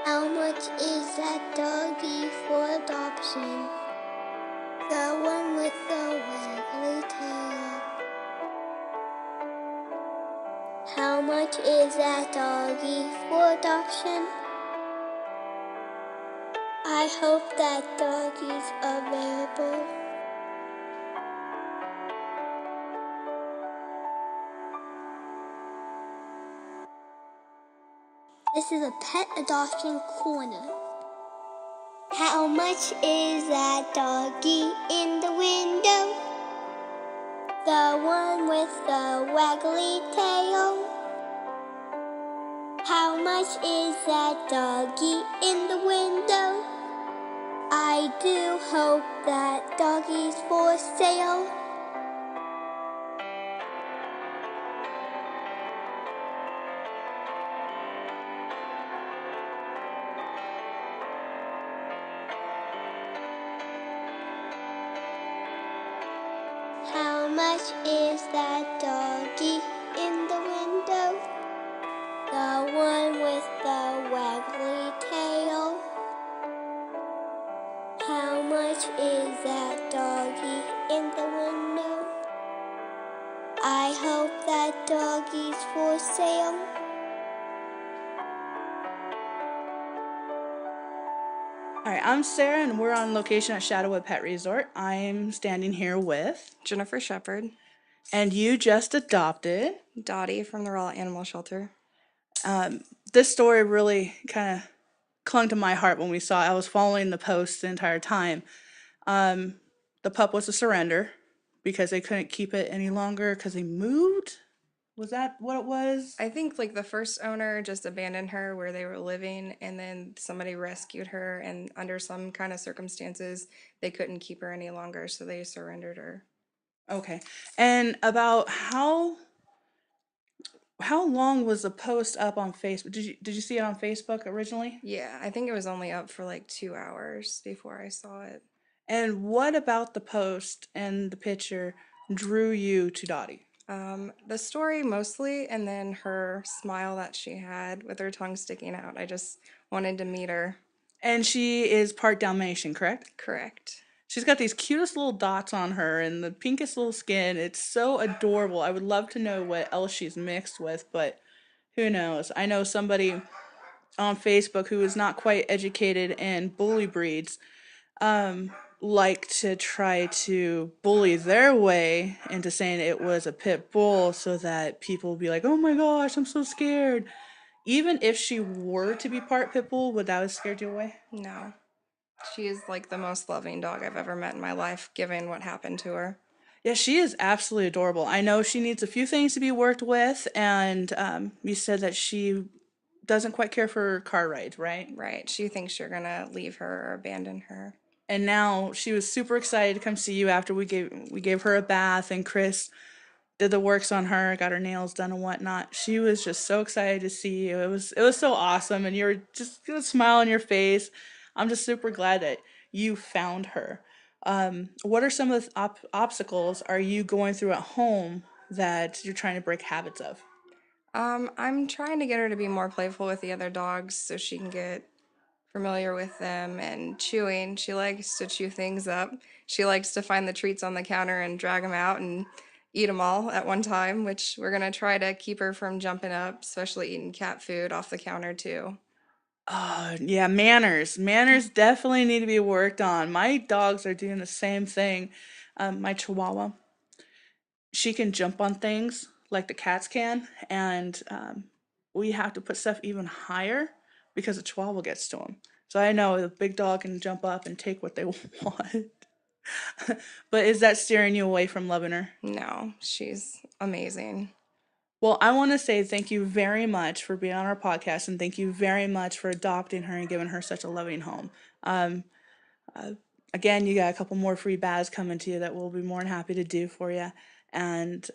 How much is that doggy for adoption? The one with the waggly tail. How much is that doggy for adoption? I hope that doggy's available. This is a pet adoption corner. How much is that doggy in the window? The one with the waggly tail. How much is that doggy in the window? I do hope that doggy's for sale. How much is that doggy in the window? The one with the waggly tail. How much is that doggy in the window? I hope that doggy's for sale. Alright, I'm Sarah and we're on location at Shadowwood Pet Resort. I'm standing here with Jennifer Shepherd. And you just adopted Dottie from the Rolla Animal Shelter. This story really kind of clung to my heart when we saw it. I was following the post the entire time. The pup was a surrender because they couldn't keep it any longer because they moved. Was that what it was? I think like the first owner just abandoned her where they were living, and then somebody rescued her, and under some kind of circumstances they couldn't keep her any longer, so they surrendered her. Okay. And about how long was the post up on Facebook? Did you see it on Facebook originally? Yeah, I think it was only up for like 2 hours before I saw it. And what about the post and the picture drew you to Dottie? The story mostly, and then her smile that she had with her tongue sticking out. I just wanted to meet her. And she is part Dalmatian, correct? Correct. She's got these cutest little dots on her and the pinkest little skin. It's so adorable. I would love to know what else she's mixed with, but who knows? I know somebody on Facebook who is not quite educated in bully breeds like to try to bully their way into saying it was a pit bull so that people will be like, oh my gosh, I'm so scared. Even if she were to be part pit bull, would that have scared you away? No. She is like the most loving dog I've ever met in my life, given what happened to her. Yeah, she is absolutely adorable. I know she needs a few things to be worked with, and you said that she doesn't quite care for car rides, right? Right. She thinks you're gonna leave her or abandon her. And now she was super excited to come see you after we gave her a bath, and Chris did the works on her, got her nails done and whatnot. She was just so excited to see you. It was so awesome, and you were just got a smile on your face. I'm just super glad that you found her. What are some of the obstacles are you going through at home that you're trying to break habits of? I'm trying to get her to be more playful with the other dogs so she can get familiar with them and chewing. She likes to chew things up. She likes to find the treats on the counter and drag them out and eat them all at one time, which we're going to try to keep her from jumping up, especially eating cat food off the counter too. Oh, yeah, manners. Manners definitely need to be worked on. My dogs are doing the same thing. My Chihuahua, she can jump on things like the cats can, and we have to put stuff even higher because the Chihuahua gets to them. So I know the big dog can jump up and take what they want. But is that steering you away from loving her? No, she's amazing. Well, I want to say thank you very much for being on our podcast, and thank you very much for adopting her and giving her such a loving home. Uh, Again, you got a couple more free baths coming to you that we'll be more than happy to do for you, and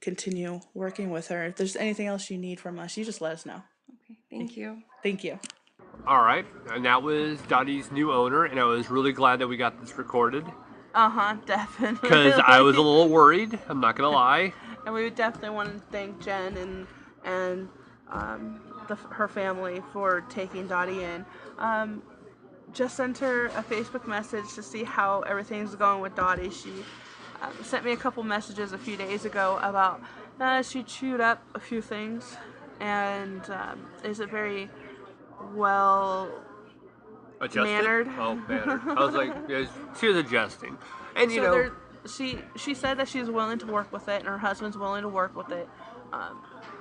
continue working with her. If there's anything else you need from us, you just let us know. Okay, thank you. Thank you. All right, and that was Dottie's new owner, and I was really glad that we got this recorded Definitely. because I was a little worried. I'm not gonna lie. And we would definitely want to thank Jen and her family for taking Dottie in. Just sent her a Facebook message to see how everything's going with Dottie. She sent me a couple messages a few days ago about she chewed up a few things and isn't very well Adjusted? mannered. Oh, mannered. I was like, yeah, she was adjusting. And you know, she said that she's willing to work with it, and her husband's willing to work with it.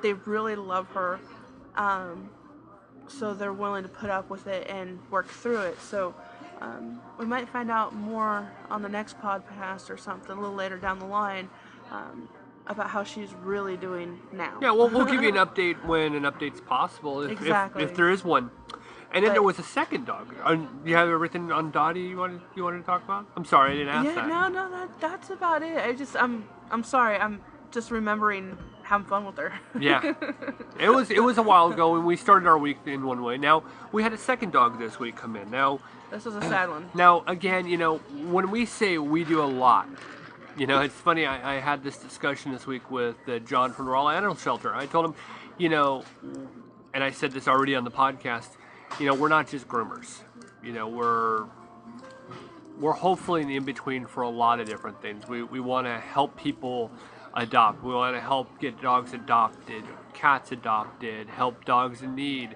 They really love her, so they're willing to put up with it and work through it. So we might find out more on the next podcast or something a little later down the line about how she's really doing now. yeah, well, we'll give you an update when an update's possible, Exactly. if there is one. And then there was a second dog. You have everything on Dottie you wanted to talk about? I'm sorry, I didn't ask that. No, that's about it. I'm sorry. I'm just remembering having fun with her. Yeah, it was a while ago when we started our week in one way. Now we had a second dog this week come in. Now this was a sad one. Now again, when we say we do a lot, it's funny. I had this discussion this week with John from Rolla Animal Shelter. I told him, and I said this already on the podcast. We're not just groomers. We're hopefully in the in-between for a lot of different things. We want to help people adopt. We want to help get dogs adopted, cats adopted, help dogs in need.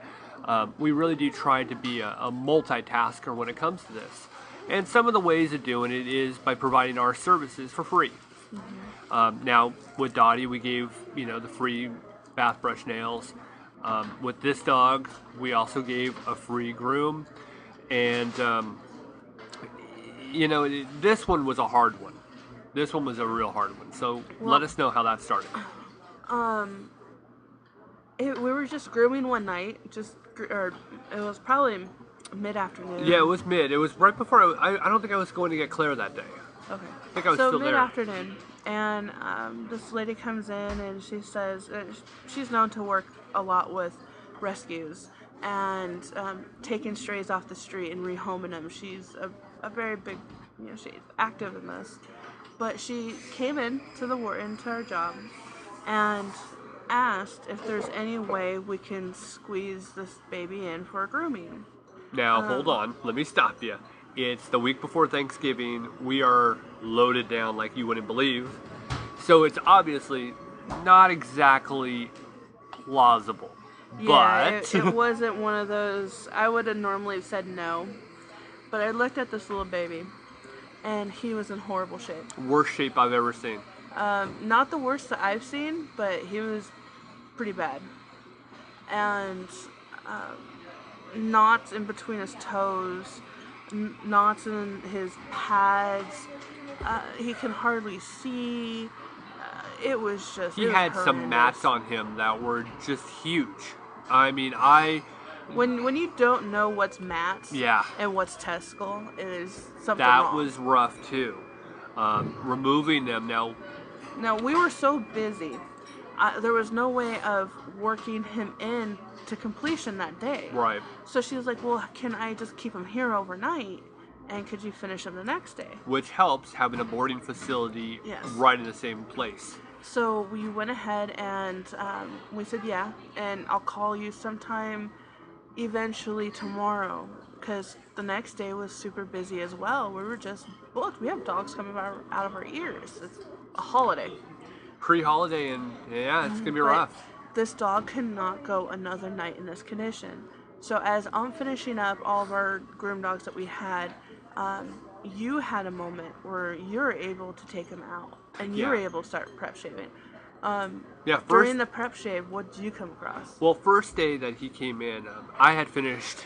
We really do try to be a multitasker when it comes to this. And some of the ways of doing it is by providing our services for free. Mm-hmm. Now, with Dottie, we gave, the free bath brush nails. With this dog, we also gave a free groom. And, this one was a hard one. This one was a real hard one. So let us know how that started. We were just grooming one night. It was probably mid-afternoon. Yeah, it was mid. It was right before. I don't think I was going to get Claire that day. Okay. I think I was still there. So mid-afternoon, and this lady comes in and she says she's known to work a lot with rescues and taking strays off the street and rehoming them. She's a very big, she's active in this. But she came into our job and asked if there's any way we can squeeze this baby in for a grooming. Now, hold on. Let me stop you. It's the week before Thanksgiving. We are loaded down like you wouldn't believe. So it's obviously not exactly plausible. Yeah, but it wasn't one of those. I would have normally said no. But I looked at this little baby, and he was in horrible shape. Worst shape I've ever seen. Not the worst that I've seen, but he was pretty bad. And knots in between his toes, knots in his pads. He can hardly see. It was just. He had some mats on him that were just huge. I mean, When you don't know what's mats yeah. and what's testicle, it is something that wrong. was rough too. Removing them now, Now, we were so busy. There was no way of working him in to completion that day. Right. So she was like, well, can I just keep him here overnight? And could you finish him the next day? Which helps having a boarding facility Yes. right in the same place. So we went ahead and we said, yeah, and I'll call you sometime eventually tomorrow. Because the next day was super busy as well. We were just booked. We have dogs coming out of our ears. It's a holiday. Pre-holiday, and yeah, it's going to be rough. This dog cannot go another night in this condition. So as I'm finishing up all of our groom dogs that we had, you had a moment where you're able to take him out. And you were able to start prep shaving. During the prep shave, what did you come across? Well, first day that he came in, I had finished,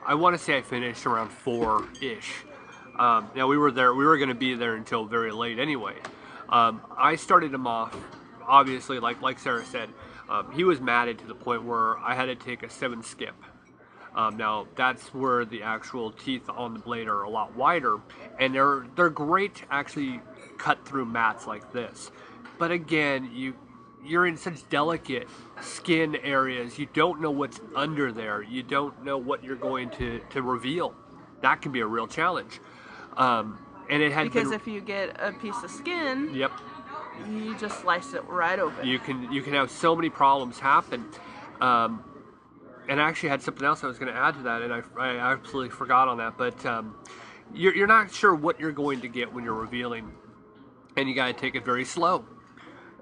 I want to say I finished around 4-ish. Now we were going to be there until very late anyway. I started him off, obviously, like Sarah said, he was matted to the point where I had to take a 7 skip. Now that's where the actual teeth on the blade are a lot wider, and they're great to actually cut through mats like this. But again, you're in such delicate skin areas, you don't know what's under there, you don't know what you're going to reveal. That can be a real challenge. And it had because if you get a piece of skin, yep, you just slice it right open. You can have so many problems happen. And I actually had something else I was going to add to that, and I absolutely forgot on that. But you're not sure what you're going to get when you're revealing, and you got to take it very slow.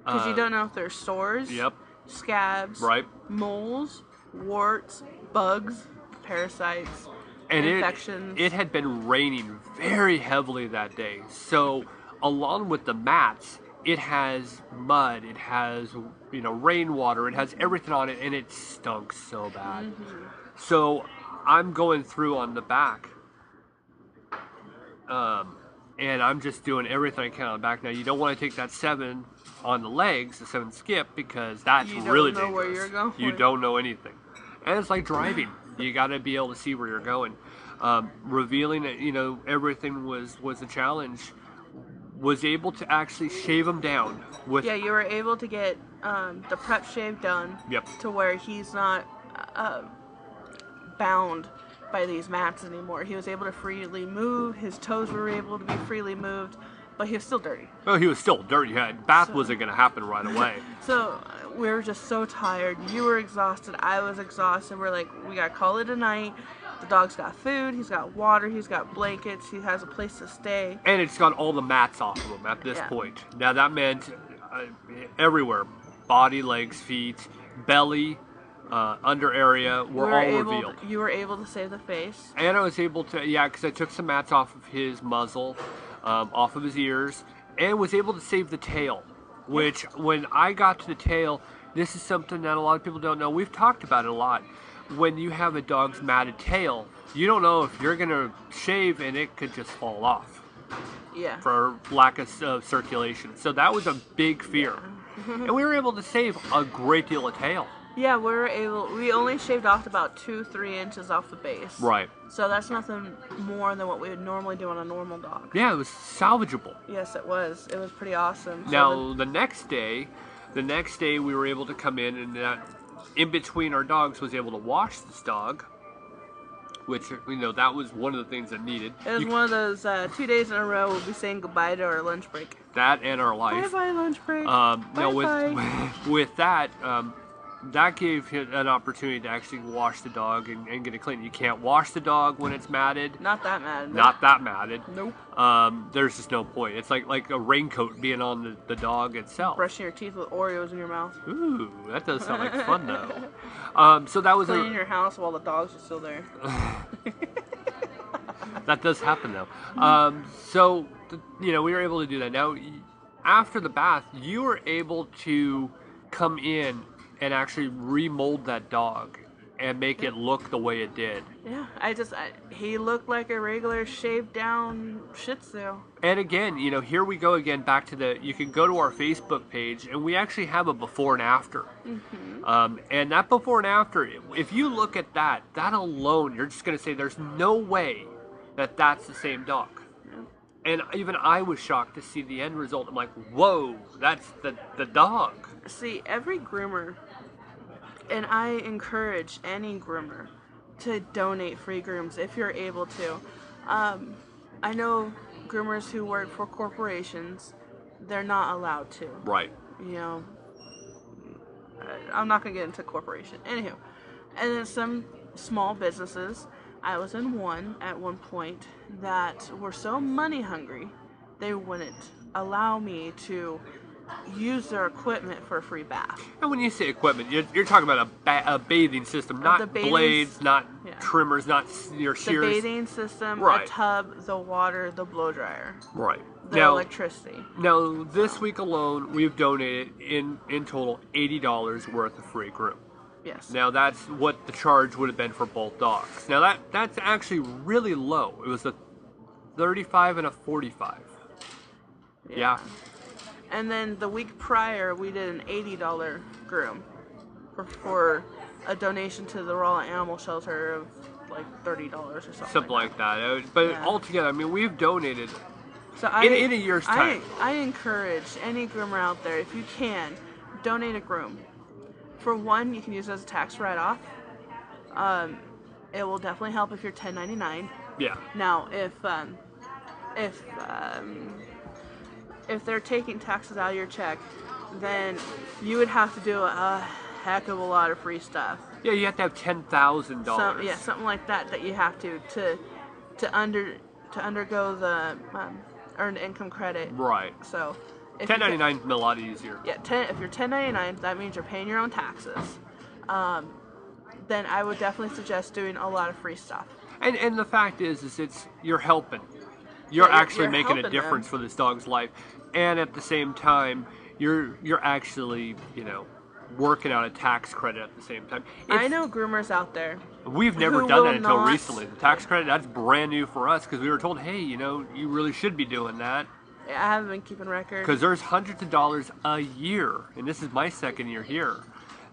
Because you don't know if there's sores, yep, scabs, right, moles, warts, bugs, parasites, and infections. It had been raining very heavily that day, so along with the mats, it has mud, it has rainwater, it has everything on it, and it stunk so bad. Mm-hmm. So I'm going through on the back, and I'm just doing everything I can on the back. Now you don't want to take that 7 on the legs, the 7 skip, because that's really dangerous. You don't know where you're going. You don't know anything, and it's like driving. You got to be able to see where you're going. Revealing it, everything was a challenge. Was able to actually shave him down with. Yeah, you were able to get the prep shave done. Yep. To where he's not bound by these mats anymore. He was able to freely move. His toes were able to be freely moved, but he was still dirty. Oh, he was still dirty. Yeah, bath wasn't going to happen right away. So we were just so tired. You were exhausted. I was exhausted. We're like, we got to call it a night. The dog's got food, he's got water, he's got blankets, he has a place to stay. And it's got all the mats off of him at this point. Now that meant everywhere. Body, legs, feet, belly, under area were all revealed. You were able to save the face. And I was able to, because I took some mats off of his muzzle, off of his ears, and was able to save the tail. Which, when I got to the tail, this is something that a lot of people don't know. We've talked about it a lot. When you have a dog's matted tail, you don't know if you're going to shave and it could just fall off. Yeah. For lack of circulation. So that was a big fear. And we were able to save a great deal of tail. Yeah, we only shaved off about 2-3 inches off the base. Right. So that's nothing more than what we would normally do on a normal dog. Yeah, it was salvageable. Yes, it was. It was pretty awesome. Now, the next day we were able to come in, and in between our dogs was able to wash this dog, which, that was one of the things that needed. It was one of those 2 days in a row we'll be saying goodbye to our lunch break. That and our life. Bye-bye lunch break. Bye-bye. With that, that gave him an opportunity to actually wash the dog and get it clean. You can't wash the dog when it's matted. Not that matted. Not that matted. Nope. There's just no point. It's like a raincoat being on the dog itself. Brushing your teeth with Oreos in your mouth. Ooh, that does sound like fun though. So that was cleaning your house while the dogs are still there. That does happen though. So we were able to do that. Now, after the bath, you were able to come in and actually remold that dog and make it look the way it did. Yeah, he looked like a regular shaved down Shih Tzu. And again, here we go again back to you can go to our Facebook page, and we actually have a before and after. Mm-hmm. And that before and after, if you look at that alone, you're just going to say there's no way that that's the same dog. And even I was shocked to see the end result. I'm like, whoa, that's the dog. See, every groomer, and I encourage any groomer to donate free grooms if you're able to. I know groomers who work for corporations, they're not allowed to. Right. You know, I'm not going to get into corporation. Anywho, and then some small businesses, I was in one at one point that were so money hungry, they wouldn't allow me to use their equipment for a free bath. And when you say equipment, you're talking about a bathing system, not blades, not trimmers, not your shears. The bathing system, right. A tub, the water, the blow dryer. Right. The electricity. Now, this week alone, we've donated in total $80 worth of free groom. Yes. Now, that's what the charge would have been for both dogs. Now, that's actually really low. It was a 35 and a 45. Yeah. And then the week prior, we did an $80 groom for a donation to the Rolla Animal Shelter of like $30 or something. Something like that. But altogether, I mean, we've donated so in a year's time. I encourage any groomer out there, if you can, donate a groom. For one, you can use it as a tax write-off. It will definitely help if you're 1099. Yeah. Now, if they're taking taxes out of your check, then you would have to do a heck of a lot of free stuff. Yeah, you have to have $10,000. Yeah, something like that you have to undergo the earned income credit. Right. So 1099 is a lot easier. Yeah, if you're 1099, that means you're paying your own taxes. Then I would definitely suggest doing a lot of free stuff. And the fact is you're helping. You're actually making a difference for this dog's life, and at the same time, you're actually working out a tax credit at the same time. I know groomers out there. We've never done that until recently. The tax credit, that's brand new for us because we were told, hey, you really should be doing that. Yeah, I haven't been keeping record. Because there's hundreds of dollars a year, and this is my second year here,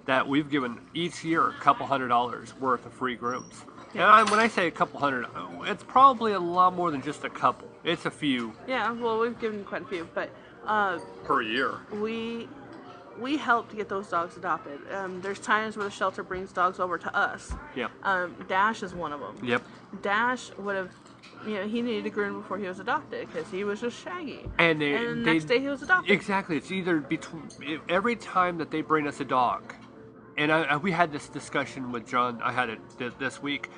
that we've given each year a couple $100 worth of free grooms. Yeah. And when I say a couple hundred, it's probably a lot more than just a couple. It's a few. Yeah, well, we've given quite a few, but per year. We help to get those dogs adopted. There's times where the shelter brings dogs over to us. Yeah. Dash is one of them. Yep. Dash would have, he needed a groom before he was adopted because he was just shaggy. And the next day he was adopted. Exactly. It's either every time that they bring us a dog, and we had this discussion with John. I had it this week.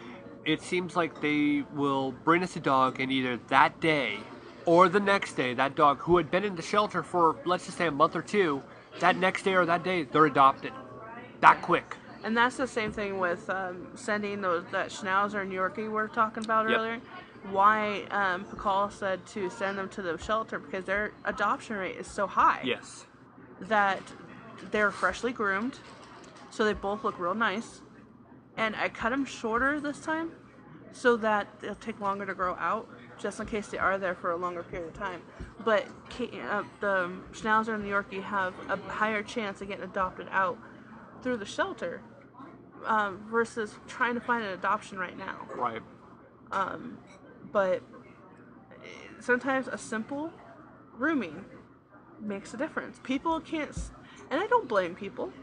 It seems like they will bring us a dog, and either that day or the next day, that dog who had been in the shelter for, let's just say, a month or two, that next day or that day, they're adopted. That quick. And that's the same thing with sending that Schnauzer and Yorkie we were talking about earlier. Why Pakal said to send them to the shelter, because their adoption rate is so high. Yes. That they're freshly groomed, so they both look real nice. And I cut them shorter this time so that they'll take longer to grow out, just in case they are there for a longer period of time. But the Schnauzer and the Yorkie have a higher chance of getting adopted out through the shelter versus trying to find an adoption right now. Right. But sometimes a simple grooming makes a difference. People can't, and I don't blame people.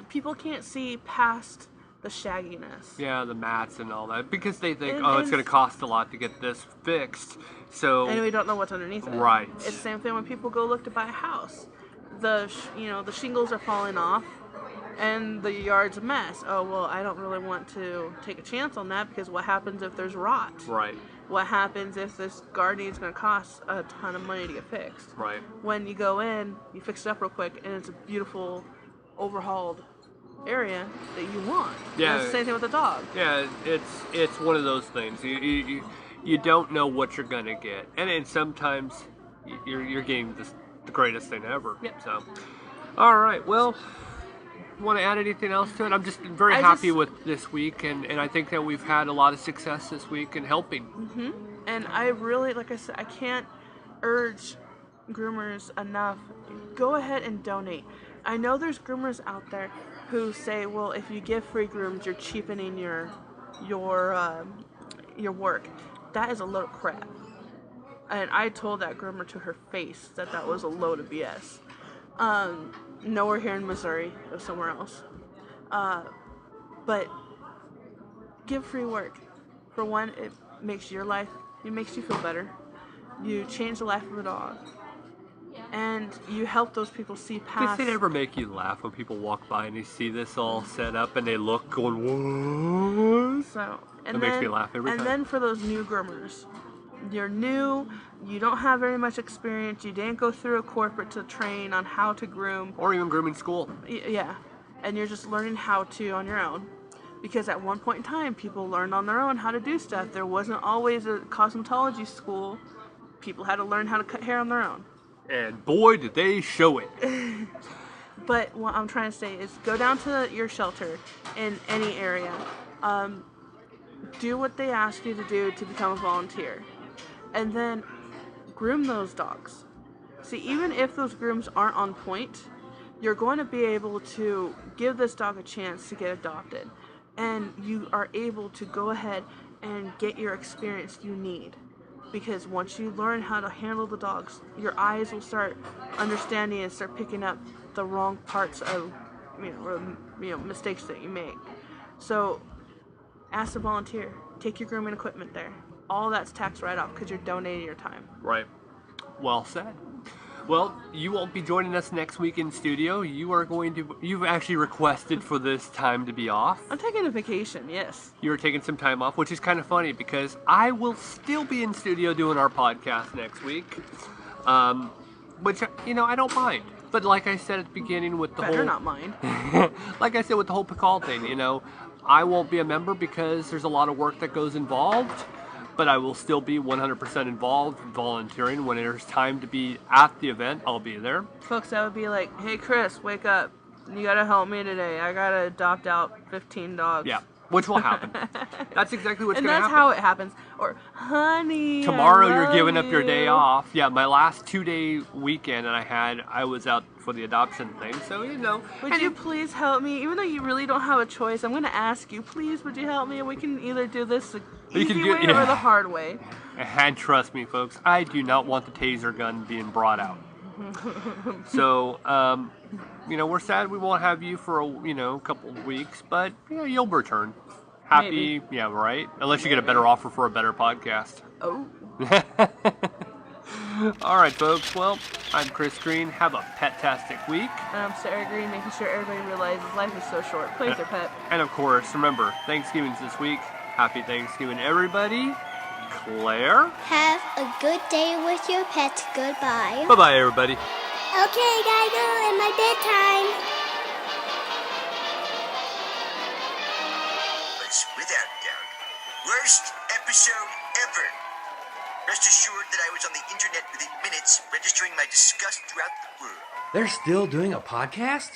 People can't see past the shagginess. Yeah, the mats and all that, because they think, it's going to cost a lot to get this fixed. So. And we don't know what's underneath it. Right. It's the same thing when people go look to buy a house. The shingles are falling off, and the yard's a mess. Oh well, I don't really want to take a chance on that because what happens if there's rot? Right. What happens if this garden is going to cost a ton of money to get fixed? Right. When you go in, you fix it up real quick, and it's a beautiful, overhauled area that you want. Yeah. And it's the same thing with the dog. Yeah, it's one of those things. You don't know what you're gonna get, and sometimes you're getting the greatest thing ever. Yep. So, all right. Well, want to add anything else to it? I'm just very happy with this week, and I think that we've had a lot of success this week in helping. Mm-hmm. And I really, like I said, I can't urge groomers enough. Go ahead and donate. I know there's groomers out there who say, well, if you give free grooms, you're cheapening your work. That is a load of crap. And I told that groomer to her face that was a load of BS. Nowhere here in Missouri, it was somewhere else. But give free work. For one, it makes you feel better. You change the life of a dog. And you help those people see past. Does it ever make you laugh when people walk by and they see this all set up and they look going, what? So, It makes me laugh every time. And then for those new groomers, you're new, you don't have very much experience, you didn't go through a corporate to train on how to groom. Or even grooming school. Yeah, and you're just learning how to on your own. Because at one point in time, people learned on their own how to do stuff. There wasn't always a cosmetology school. People had to learn how to cut hair on their own. And boy, did they show it. But what I'm trying to say is go down to your shelter in any area. Do what they ask you to do to become a volunteer. And then groom those dogs. See, even if those grooms aren't on point, you're going to be able to give this dog a chance to get adopted. And you are able to go ahead and get your experience you need. Because once you learn how to handle the dogs, your eyes will start understanding and start picking up the wrong parts of, mistakes that you make. So, ask to volunteer. Take your grooming equipment there. All that's tax write-off because you're donating your time. Right. Well said. Well, you won't be joining us next week in studio. You've actually requested for this time to be off. I'm taking a vacation, yes. You're taking some time off, which is kind of funny because I will still be in studio doing our podcast next week. Which, I don't mind. But like I said at the beginning with the Better not mind. like I said with the whole Pakal thing, I won't be a member because there's a lot of work that goes involved. But I will still be 100% involved, volunteering. When there's time to be at the event, I'll be there. Folks, I would be like, hey, Chris, wake up. You gotta help me today. I gotta adopt out 15 dogs. Yeah, which will happen. That's exactly what's going to happen. And that's how it happens. Or, honey, tomorrow you're giving up your day off. Yeah, my last 2-day weekend I was out for the adoption thing. So, Would you please help me? Even though you really don't have a choice, I'm going to ask you, please, would you help me? And we can either do this the easy way or the hard way. And trust me, folks, I do not want the taser gun being brought out. So, we're sad we won't have you for a couple of weeks, but you'll return. Happy, Maybe. Yeah, right? Unless you get a better offer for a better podcast. Oh. All right, folks. Well, I'm Chris Green. Have a pet-tastic week. And I'm Sarah Green, making sure everybody realizes life is so short. Play with their pet. And of course, remember, Thanksgiving's this week. Happy Thanksgiving, everybody. Claire? Have a good day with your pet. Goodbye. Bye-bye, everybody. Okay, gotta go in my bedtime. Without doubt, worst episode ever. Rest assured that I was on the internet within minutes, registering my disgust throughout the world. They're still doing a podcast?